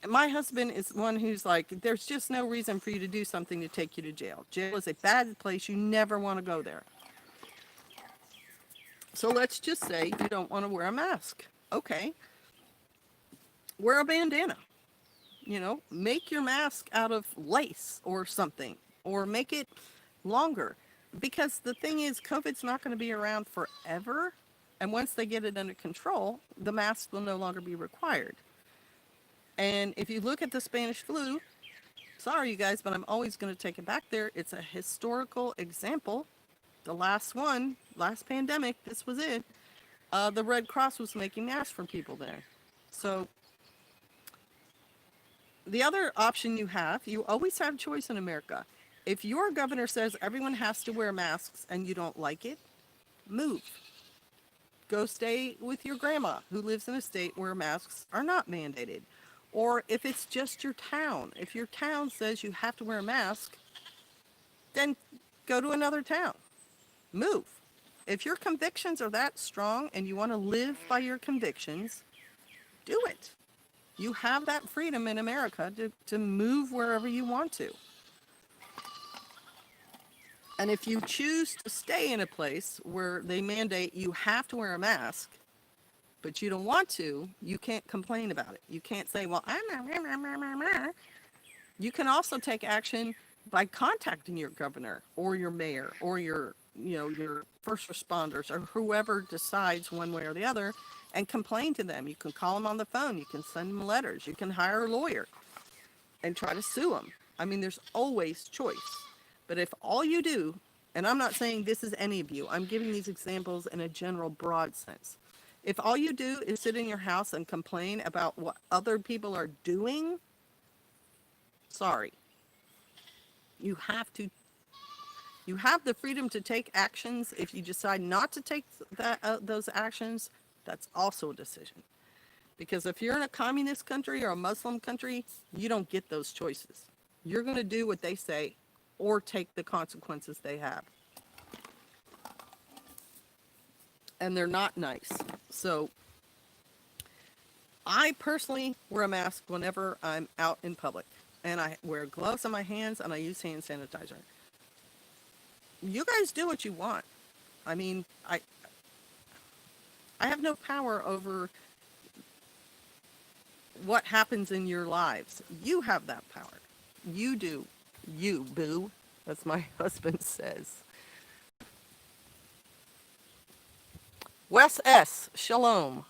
my husband is one who's like, there's just no reason for you to do something to take you to jail. Jail is a bad place. You never want to go there. So let's just say you don't want to wear a mask. Okay. Wear a bandana. Make your mask out of lace or something, or make it longer. Because the thing is, COVID's not going to be around forever. And once they get it under control, the mask will no longer be required. And if you look at the Spanish flu, sorry you guys, but I'm always going to take it back there. It's a historical example. The last pandemic, this was it. The Red Cross was making masks for people there. So the other option you always have choice in America. If your governor says everyone has to wear masks and you don't like it, move. Go stay with your grandma who lives in a state where masks are not mandated. Or if it's just your town, if your town says you have to wear a mask, then go to another town. Move. If your convictions are that strong and you want to live by your convictions, do it. You have that freedom in America to move wherever you want to. And if you choose to stay in a place where they mandate you have to wear a mask, but you don't want to, you can't complain about it. You can't say, well, you can also take action by contacting your governor or your mayor or your first responders or whoever decides one way or the other and complain to them. You can call them on the phone. You can send them letters. You can hire a lawyer and try to sue them. I mean, there's always choice. But if all you do, and I'm not saying this is any of you, I'm giving these examples in a general broad sense. If all you do is sit in your house and complain about what other people are doing, sorry. You have to You have the freedom to take actions. If you decide not to take those actions, that's also a decision. Because if you're in a communist country or a Muslim country, you don't get those choices. You're going to do what they say or take the consequences they have. And they're not nice. So I personally wear a mask whenever I'm out in public. And I wear gloves on my hands and I use hand sanitizer. You guys do what you want. I mean, I have no power over what happens in your lives. You have that power. You do. You, boo. That's my husband says. Wes S. Shalom.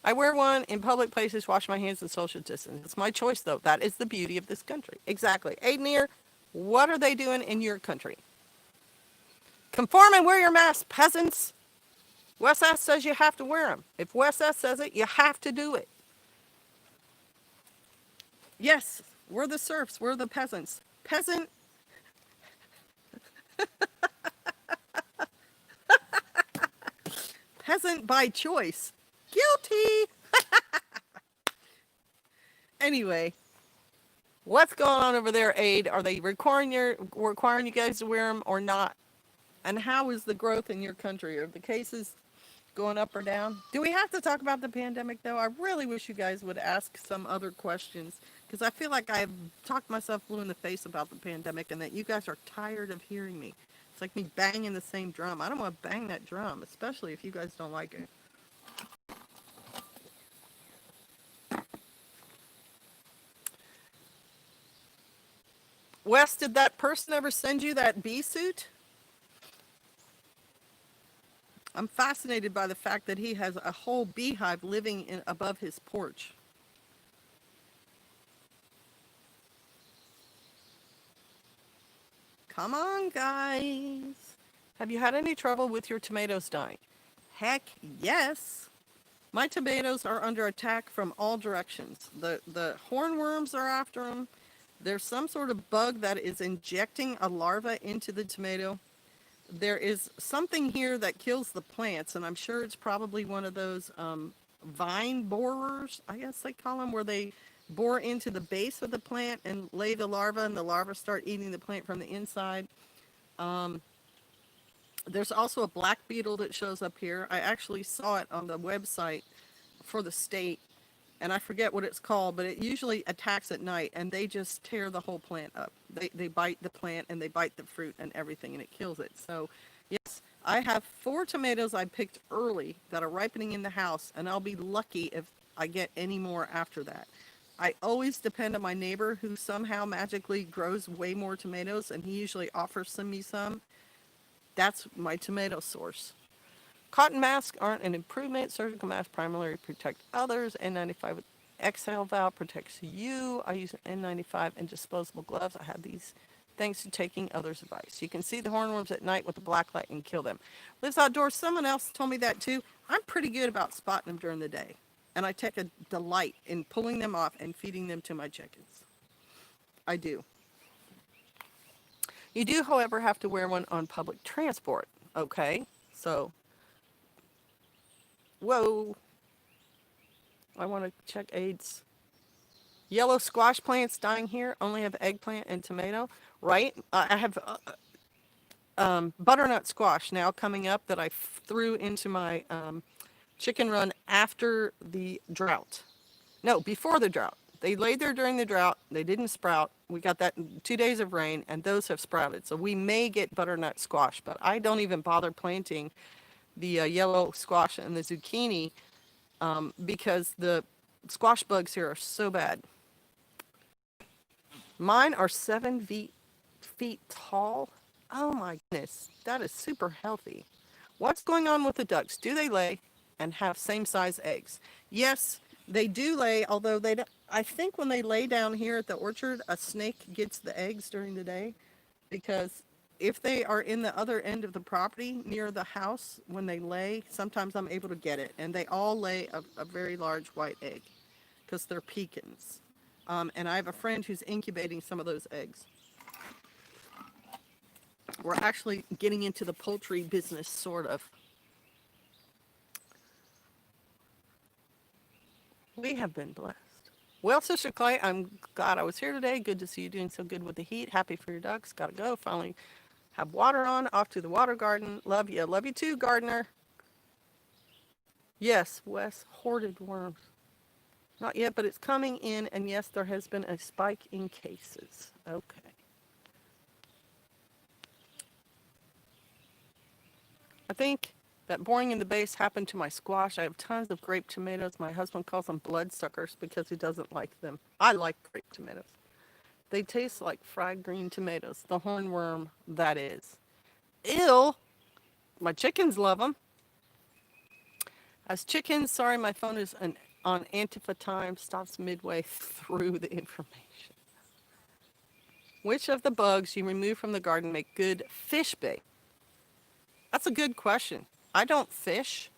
I wear one in public places, wash my hands, and social distance. It's my choice, though. That is the beauty of this country. Exactly. Adenir, what are they doing in your country? Conform and wear your mask, peasants. Wes S. says you have to wear them. If Wes S. says it, you have to do it. Yes, we're the serfs. We're the peasants. Peasant. Peasant by choice. Guilty. Anyway, what's going on over there, Aid? Are they requiring you guys to wear them or not? And how is the growth in your country? Are the cases going up or down? Do we have to talk about the pandemic, though? I really wish you guys would ask some other questions, because I feel like I've talked myself blue in the face about the pandemic and that you guys are tired of hearing me. It's like me banging the same drum. I don't want to bang that drum, especially if you guys don't like it. Wes, did that person ever send you that bee suit? I'm fascinated by the fact that he has a whole beehive living above his porch. Come on, guys. Have you had any trouble with your tomatoes dying? Heck yes. My tomatoes are under attack from all directions. The hornworms are after them. There's some sort of bug that is injecting a larva into the tomato. There is something here that kills the plants, and I'm sure it's probably one of those vine borers, I guess they call them, where they bore into the base of the plant and lay the larva, and the larvae start eating the plant from the inside. There's also a black beetle that shows up here. I actually saw it on the website for the state, and I forget what it's called, but it usually attacks at night, and they just tear the whole plant up. They bite the plant, and they bite the fruit and everything, and it kills it. So, yes, I have 4 tomatoes I picked early that are ripening in the house, and I'll be lucky if I get any more after that. I always depend on my neighbor, who somehow magically grows way more tomatoes, and he usually offers me some. That's my tomato source. Cotton masks aren't an improvement. Surgical masks primarily protect others. N95 with exhale valve protects you. I use an N95 and disposable gloves. I have these thanks to taking others' advice. You can see the hornworms at night with the black light and kill them. Lives outdoors. Someone else told me that too. I'm pretty good about spotting them during the day. And I take a delight in pulling them off and feeding them to my chickens. I do. You do, however, have to wear one on public transport. Okay? So, whoa. I want to check AIDS. Yellow squash plants dying here. Only have eggplant and tomato. Right? I have butternut squash now coming up that I threw into my chicken run after the drought. No, before the drought. They laid there during the drought. They didn't sprout. We got that 2 days of rain, and those have sprouted. So we may get butternut squash, but I don't even bother planting the yellow squash and the zucchini because the squash bugs here are so bad. Mine are 7 feet tall. Oh my goodness, that is super healthy. What's going on with the ducks? Do they lay and have same size eggs? Yes, they do lay, although they don't. I think when they lay down here at the orchard, a snake gets the eggs during the day, because if they are in the other end of the property near the house, when they lay, sometimes I'm able to get it, and they all lay a very large white egg because they're pecans. And I have a friend who's incubating some of those eggs. We're actually getting into the poultry business, sort of. We have been blessed. Well, Sister Clay, I'm glad I was here today. Good to see you doing so good with the heat. Happy for your ducks. Gotta go. Finally have water on. Off to the water garden. Love you. Love you too, gardener. Yes, Wes, hoarded worms. Not yet, but it's coming in. And yes, there has been a spike in cases. Okay. I think that boring in the base happened to my squash. I have tons of grape tomatoes. My husband calls them bloodsuckers because he doesn't like them. I like grape tomatoes. They taste like fried green tomatoes. The hornworm, that is. Ew! My chickens love them. As chickens, sorry, my phone is on Antifa time, stops midway through the information. Which of the bugs you remove from the garden make good fish bait? That's a good question. I don't fish,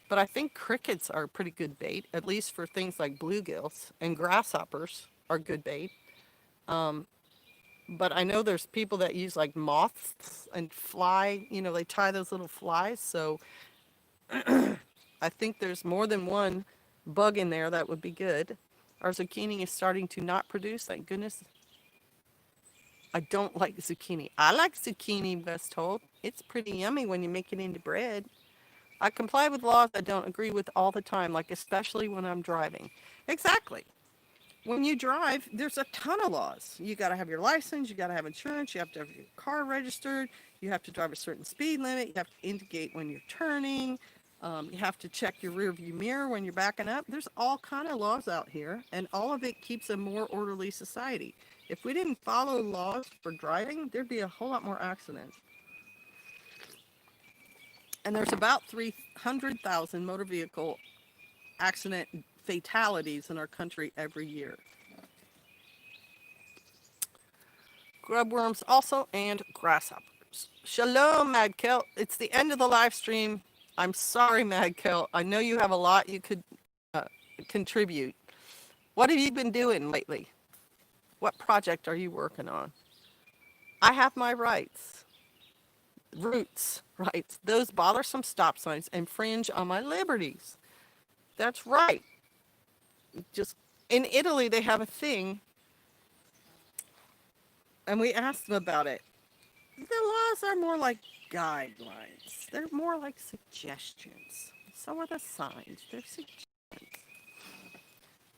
but I think crickets are a pretty good bait, at least for things like bluegills, and grasshoppers are good bait. Um, but I know there's people that use like moths and fly, they tie those little flies. So I think there's more than one bug in there that would be good. Our zucchini is starting to not produce, thank goodness. I don't like zucchini. I like zucchini, West told. It's pretty yummy when you make it into bread. I comply with laws I don't agree with all the time, like especially when I'm driving. Exactly. When you drive, there's a ton of laws. You got to have your license, you got to have insurance, you have to have your car registered, you have to drive a certain speed limit, you have to indicate when you're turning, you have to check your rear view mirror when you're backing up. There's all kind of laws out here, and all of it keeps a more orderly society. If we didn't follow laws for driving, there'd be a whole lot more accidents. And there's about 300,000 motor vehicle accident fatalities in our country every year. Grubworms also, and grasshoppers. Shalom, Mad Kilt. It's the end of the live stream. I'm sorry, Mad Kilt. I know you have a lot you could uh, contribute. What have you been doing lately? What project are you working on? I have my rights. Roots, rights. Those bothersome stop signs infringe on my liberties. That's right. Just in Italy, they have a thing, and we asked them about it. The laws are more like guidelines. They're more like suggestions. So are the signs. They're suggestions.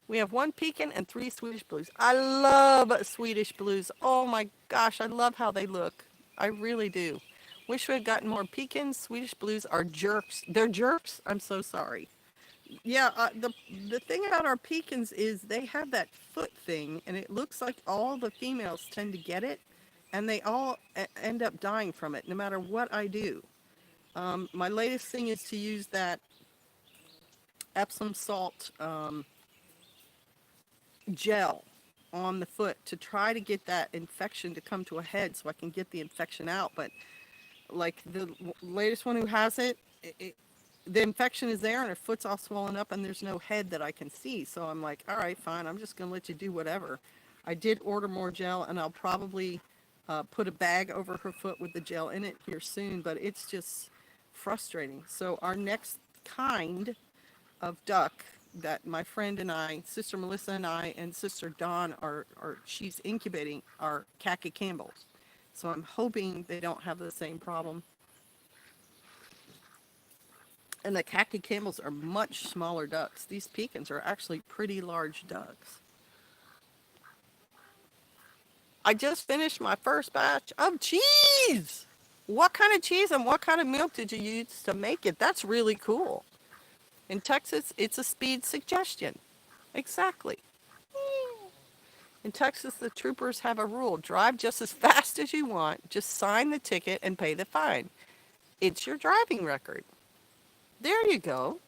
We have one pecan and 3 Swedish blues. I love Swedish blues. Oh my gosh, I love how they look. I really do. Wish we had gotten more pecans. Swedish blues are jerks. They're jerks. I'm so sorry. Yeah, the thing about our pecans is they have that foot thing, and it looks like all the females tend to get it, and they all end up dying from it, no matter what I do. My latest thing is to use that Epsom salt gel on the foot to try to get that infection to come to a head so I can get the infection out. But like the latest one who has it, the infection is there and her foot's all swollen up and there's no head that I can see. So I'm like, all right, fine. I'm just going to let you do whatever. I did order more gel and I'll probably put a bag over her foot with the gel in it here soon, but it's just frustrating. So our next kind of duck that my friend and I, Sister Melissa and I, and Sister Dawn she's incubating are khaki Campbells. So I'm hoping they don't have the same problem. And the khaki Campbells are much smaller ducks. These pecans are actually pretty large ducks. I just finished my first batch of cheese. What kind of cheese and what kind of milk did you use to make it? That's really cool. In Texas, it's a speed suggestion. Exactly. In Texas, the troopers have a rule. Drive just as fast as you want. Just sign the ticket and pay the fine. It's your driving record. There you go.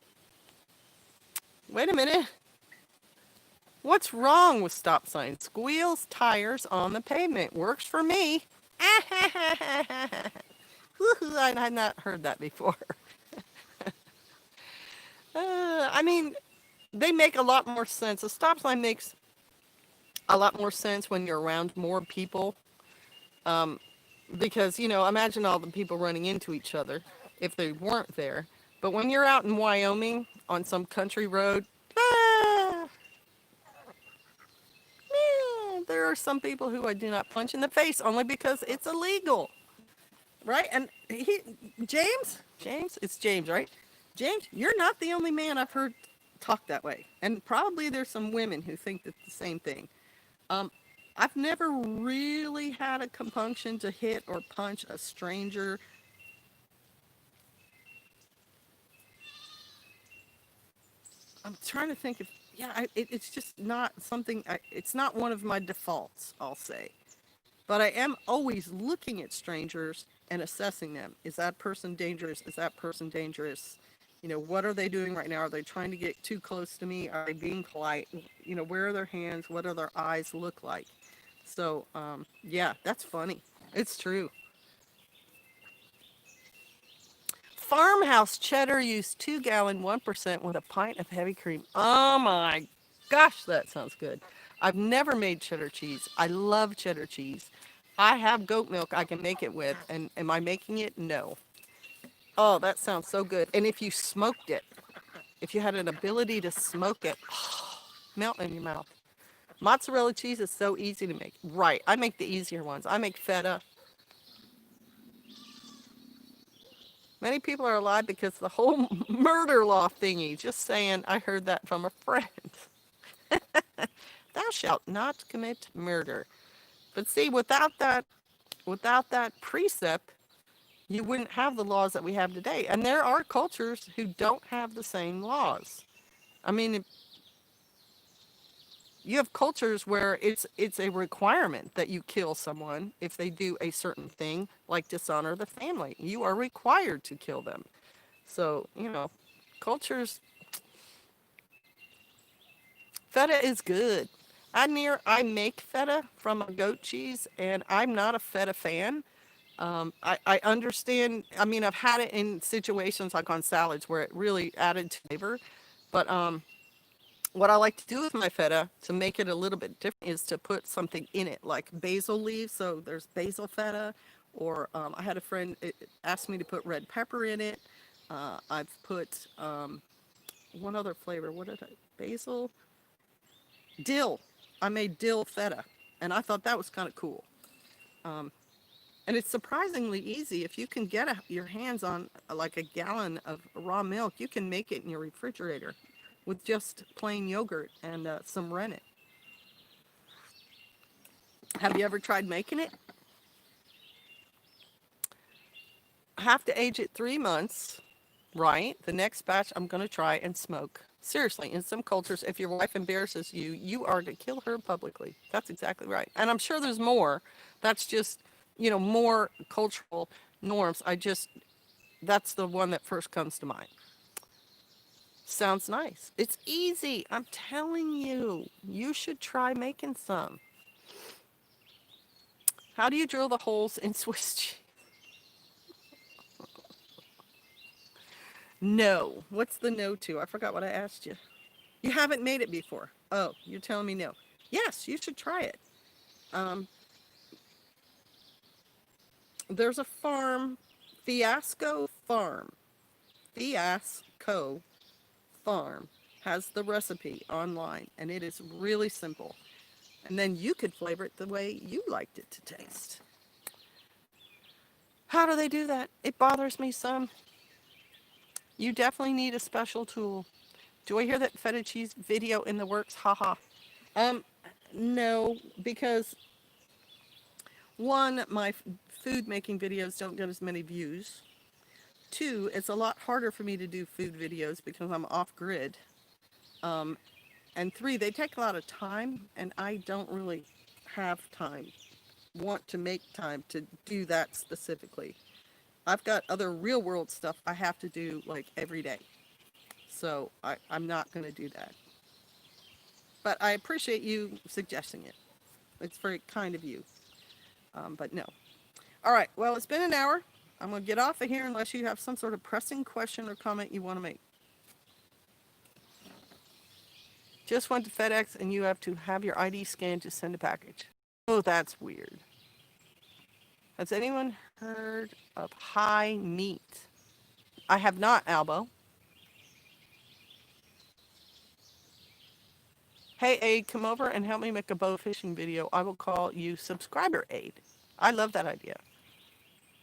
Wait a minute. What's wrong with stop signs? Squeals tires on the pavement. Works for me. Woohoo, I had not heard that before. I mean, they make a lot more sense. A stop sign makes a lot more sense when you're around more people. Because, imagine all the people running into each other if they weren't there. But when you're out in Wyoming on some country road, ah, yeah, there are some people who I do not punch in the face only because it's illegal, right? And James, it's James, right? James, you're not the only man I've heard talk that way. And probably there's some women who think that the same thing. Um, I've never really had a compunction to hit or punch a stranger. I'm trying to think if, yeah, it's just not something, it's not one of my defaults, I'll say. But I am always looking at strangers and assessing them. Is that person dangerous? Is that person dangerous? What are they doing right now? Are they trying to get too close to me? Are they being polite? Where are their hands? What do their eyes look like? So, yeah, that's funny. It's true. Farmhouse cheddar used 2-gallon 1% with a pint of heavy cream. Oh my gosh, that sounds good. I've never made cheddar cheese. I love cheddar cheese. I have goat milk I can make it with, and am I making it? No. Oh, that sounds so good. And if you smoked it, if you had an ability to smoke it, melt in your mouth. Mozzarella cheese is so easy to make. Right, I make the easier ones. I make feta. Many people are alive because the whole murder law thingy. Just saying, I heard that from a friend. Thou shalt not commit murder. But see, without that precept, you wouldn't have the laws that we have today. And there are cultures who don't have the same laws. I mean, you have cultures where it's a requirement that you kill someone if they do a certain thing, like dishonor the family. You are required to kill them. So, cultures, feta is good. I make feta from a goat cheese, and I'm not a feta fan. I understand. I mean, I've had it in situations like on salads where it really added flavor. But what I like to do with my feta to make it a little bit different is to put something in it, like basil leaves. So there's basil feta, or I had a friend ask me to put red pepper in it. I've put one other flavor. What did I? Basil, dill. I made dill feta, and I thought that was kind of cool. Um, and it's surprisingly easy. If you can get your hands on like a gallon of raw milk, you can make it in your refrigerator with just plain yogurt and some rennet. Have you ever tried making it? I have to age it 3 months, right? The next batch I'm going to try and smoke. Seriously, in some cultures, if your wife embarrasses you, you are to kill her publicly. That's exactly right. And I'm sure there's more. That's just, more cultural norms. That's the one that first comes to mind. Sounds nice. It's easy. I'm telling you. You should try making some. How do you drill the holes in Swiss cheese? No. What's the no to? I forgot what I asked you. You haven't made it before. Oh, you're telling me no. Yes, you should try it. Um, there's a farm, Fiasco Farm. Fiasco Farm has the recipe online, and it is really simple. And then you could flavor it the way you liked it to taste. How do they do that? It bothers me some. You definitely need a special tool. Do I hear that feta cheese video in the works? Haha. Um, no, because one, my food making videos don't get as many views. Two, it's a lot harder for me to do food videos because I'm off grid. Um, and three, they take a lot of time, and I don't really have time, want to make time to do that specifically. I've got other real world stuff I have to do like every day. So I'm not going to do that. But I appreciate you suggesting it. It's very kind of you. But no. All right. Well, it's been an hour. I'm going to get off of here unless you have some sort of pressing question or comment you want to make. Just went to FedEx and you have to have your ID scanned to send a package. Oh, that's weird. Has anyone heard of high meat? I have not, Albo. Hey, Aid, come over and help me make a bow fishing video. I will call you subscriber Aid. I love that idea.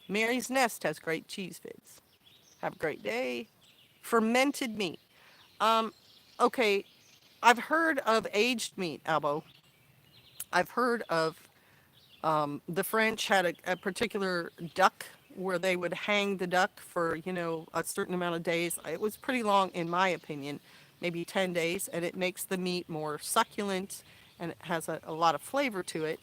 Mary's Nest has great cheese vids. Have a great day. Fermented meat. Um, okay, I've heard of aged meat, Albo. I've heard of the French had a particular duck where they would hang the duck for, a certain amount of days. It was pretty long, in my opinion, maybe 10 days, and it makes the meat more succulent and it has a lot of flavor to it.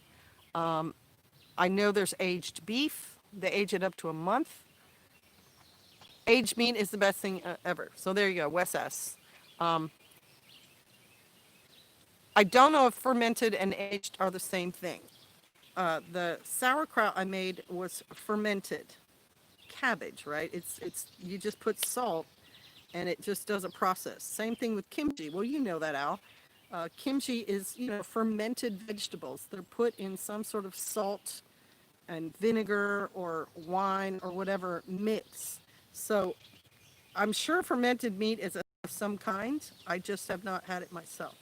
I know there's aged beef. They age it up to a month. Aged meat is the best thing ever. So there you go, Wes S. Um, I don't know if fermented and aged are the same thing. The sauerkraut I made was fermented cabbage, right? It's you just put salt and it just does a process. Same thing with kimchi. Well, you know that, Al. Kimchi is, fermented vegetables. They're put in some sort of salt and vinegar or wine or whatever mix. So I'm sure fermented meat is of some kind. I just have not had it myself.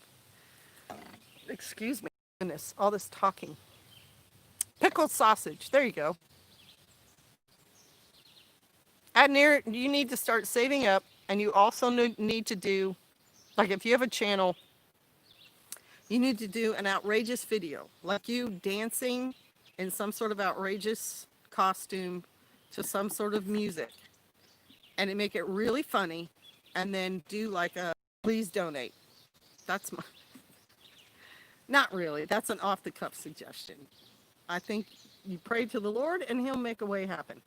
Excuse me. Goodness, all this talking. Pickled sausage. There you go. Adnir, you need to start saving up, and you also need to do, like if you have a channel, you need to do an outrageous video, like you dancing in some sort of outrageous costume to some sort of music, and make it really funny, and then do like a please donate. That's my, not really, that's an off-the-cuff suggestion. I think you pray to the Lord, and he'll make a way happen.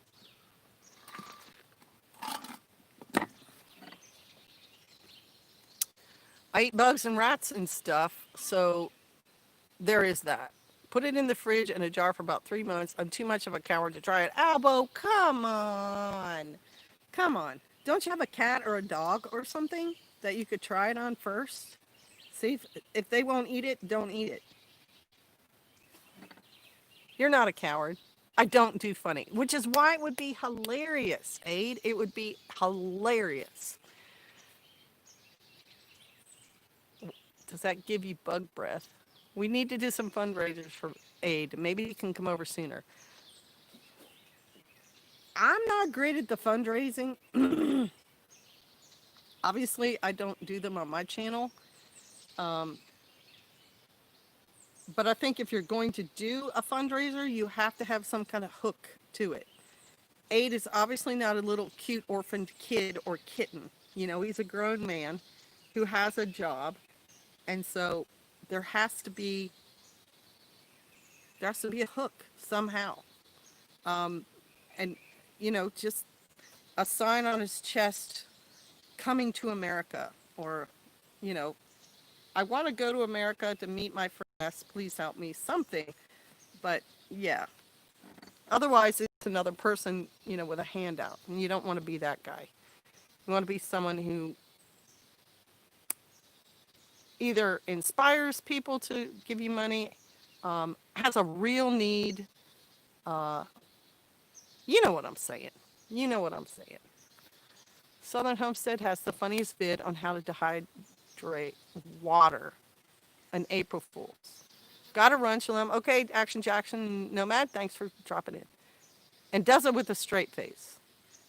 I eat bugs and rats and stuff, so there is that. Put it in the fridge in a jar for about 3 months. I'm too much of a coward to try it. Albo, come on. Come on. Don't you have a cat or a dog or something that you could try it on first? See, if they won't eat it, don't eat it. You're not a coward. I don't do funny, which is why it would be hilarious, Aid. It would be hilarious. Does that give you bug breath? We need to do some fundraisers for Aid. Maybe you can come over sooner. I'm not great at the fundraising. Obviously, I don't do them on my channel. But I think if you're going to do a fundraiser, you have to have some kind of hook to it. Aid is obviously not a little cute orphaned kid or kitten. He's a grown man who has a job. And so there has to be a hook somehow. And, just a sign on his chest, coming to America, or, I want to go to America to meet my friends. Please help me. Something. But yeah. Otherwise, it's another person, with a handout. And you don't want to be that guy. You want to be someone who either inspires people to give you money, has a real need. You know what I'm saying. You know what I'm saying. Southern Homestead has the funniest vid on how to dehydrate water. An April Fool's. Gotta run, Shalom. Okay, Action Jackson Nomad, thanks for dropping in. And does it with a straight face.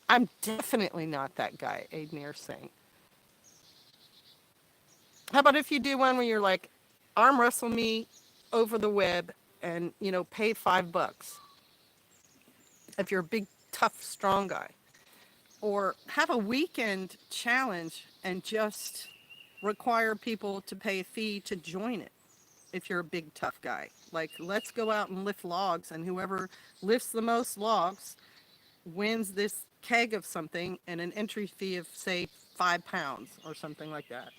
I'm definitely not that guy, Aidnir's saying. How about if you do one where you're like, arm wrestle me over the web and, pay $5 if you're a big, tough, strong guy. Or have a weekend challenge and just require people to pay a fee to join it if you're a big, tough guy. Like, let's go out and lift logs, and whoever lifts the most logs wins this keg of something and an entry fee of, say, 5 pounds or something like that.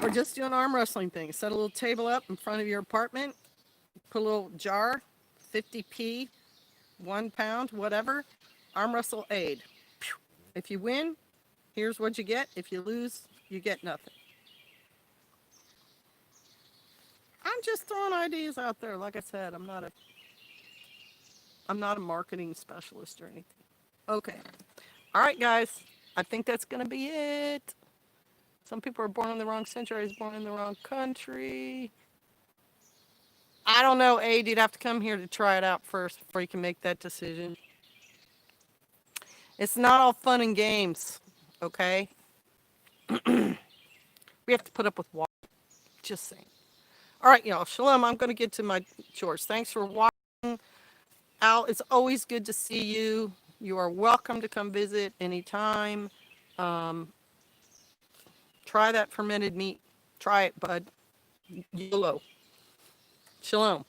Or just do an arm wrestling thing. Set a little table up in front of your apartment, put a little jar, 50p, 1 pound, whatever. Arm wrestle Aid. If you win, here's what you get. If you lose, you get nothing. I'm just throwing ideas out there. Like I said, I'm not a I'm not a marketing specialist or anything. Okay. All right, guys. I think that's going to be it. Some people are born in the wrong century. I was born in the wrong country. I don't know, Aid. You'd have to come here to try it out first before you can make that decision. It's not all fun and games, okay? We have to put up with water. Just saying. All right, y'all. Shalom. I'm going to get to my chores. Thanks for watching. Al, it's always good to see you. You are welcome to come visit anytime. Um, Try that fermented meat. Try it, bud. YOLO. Shalom.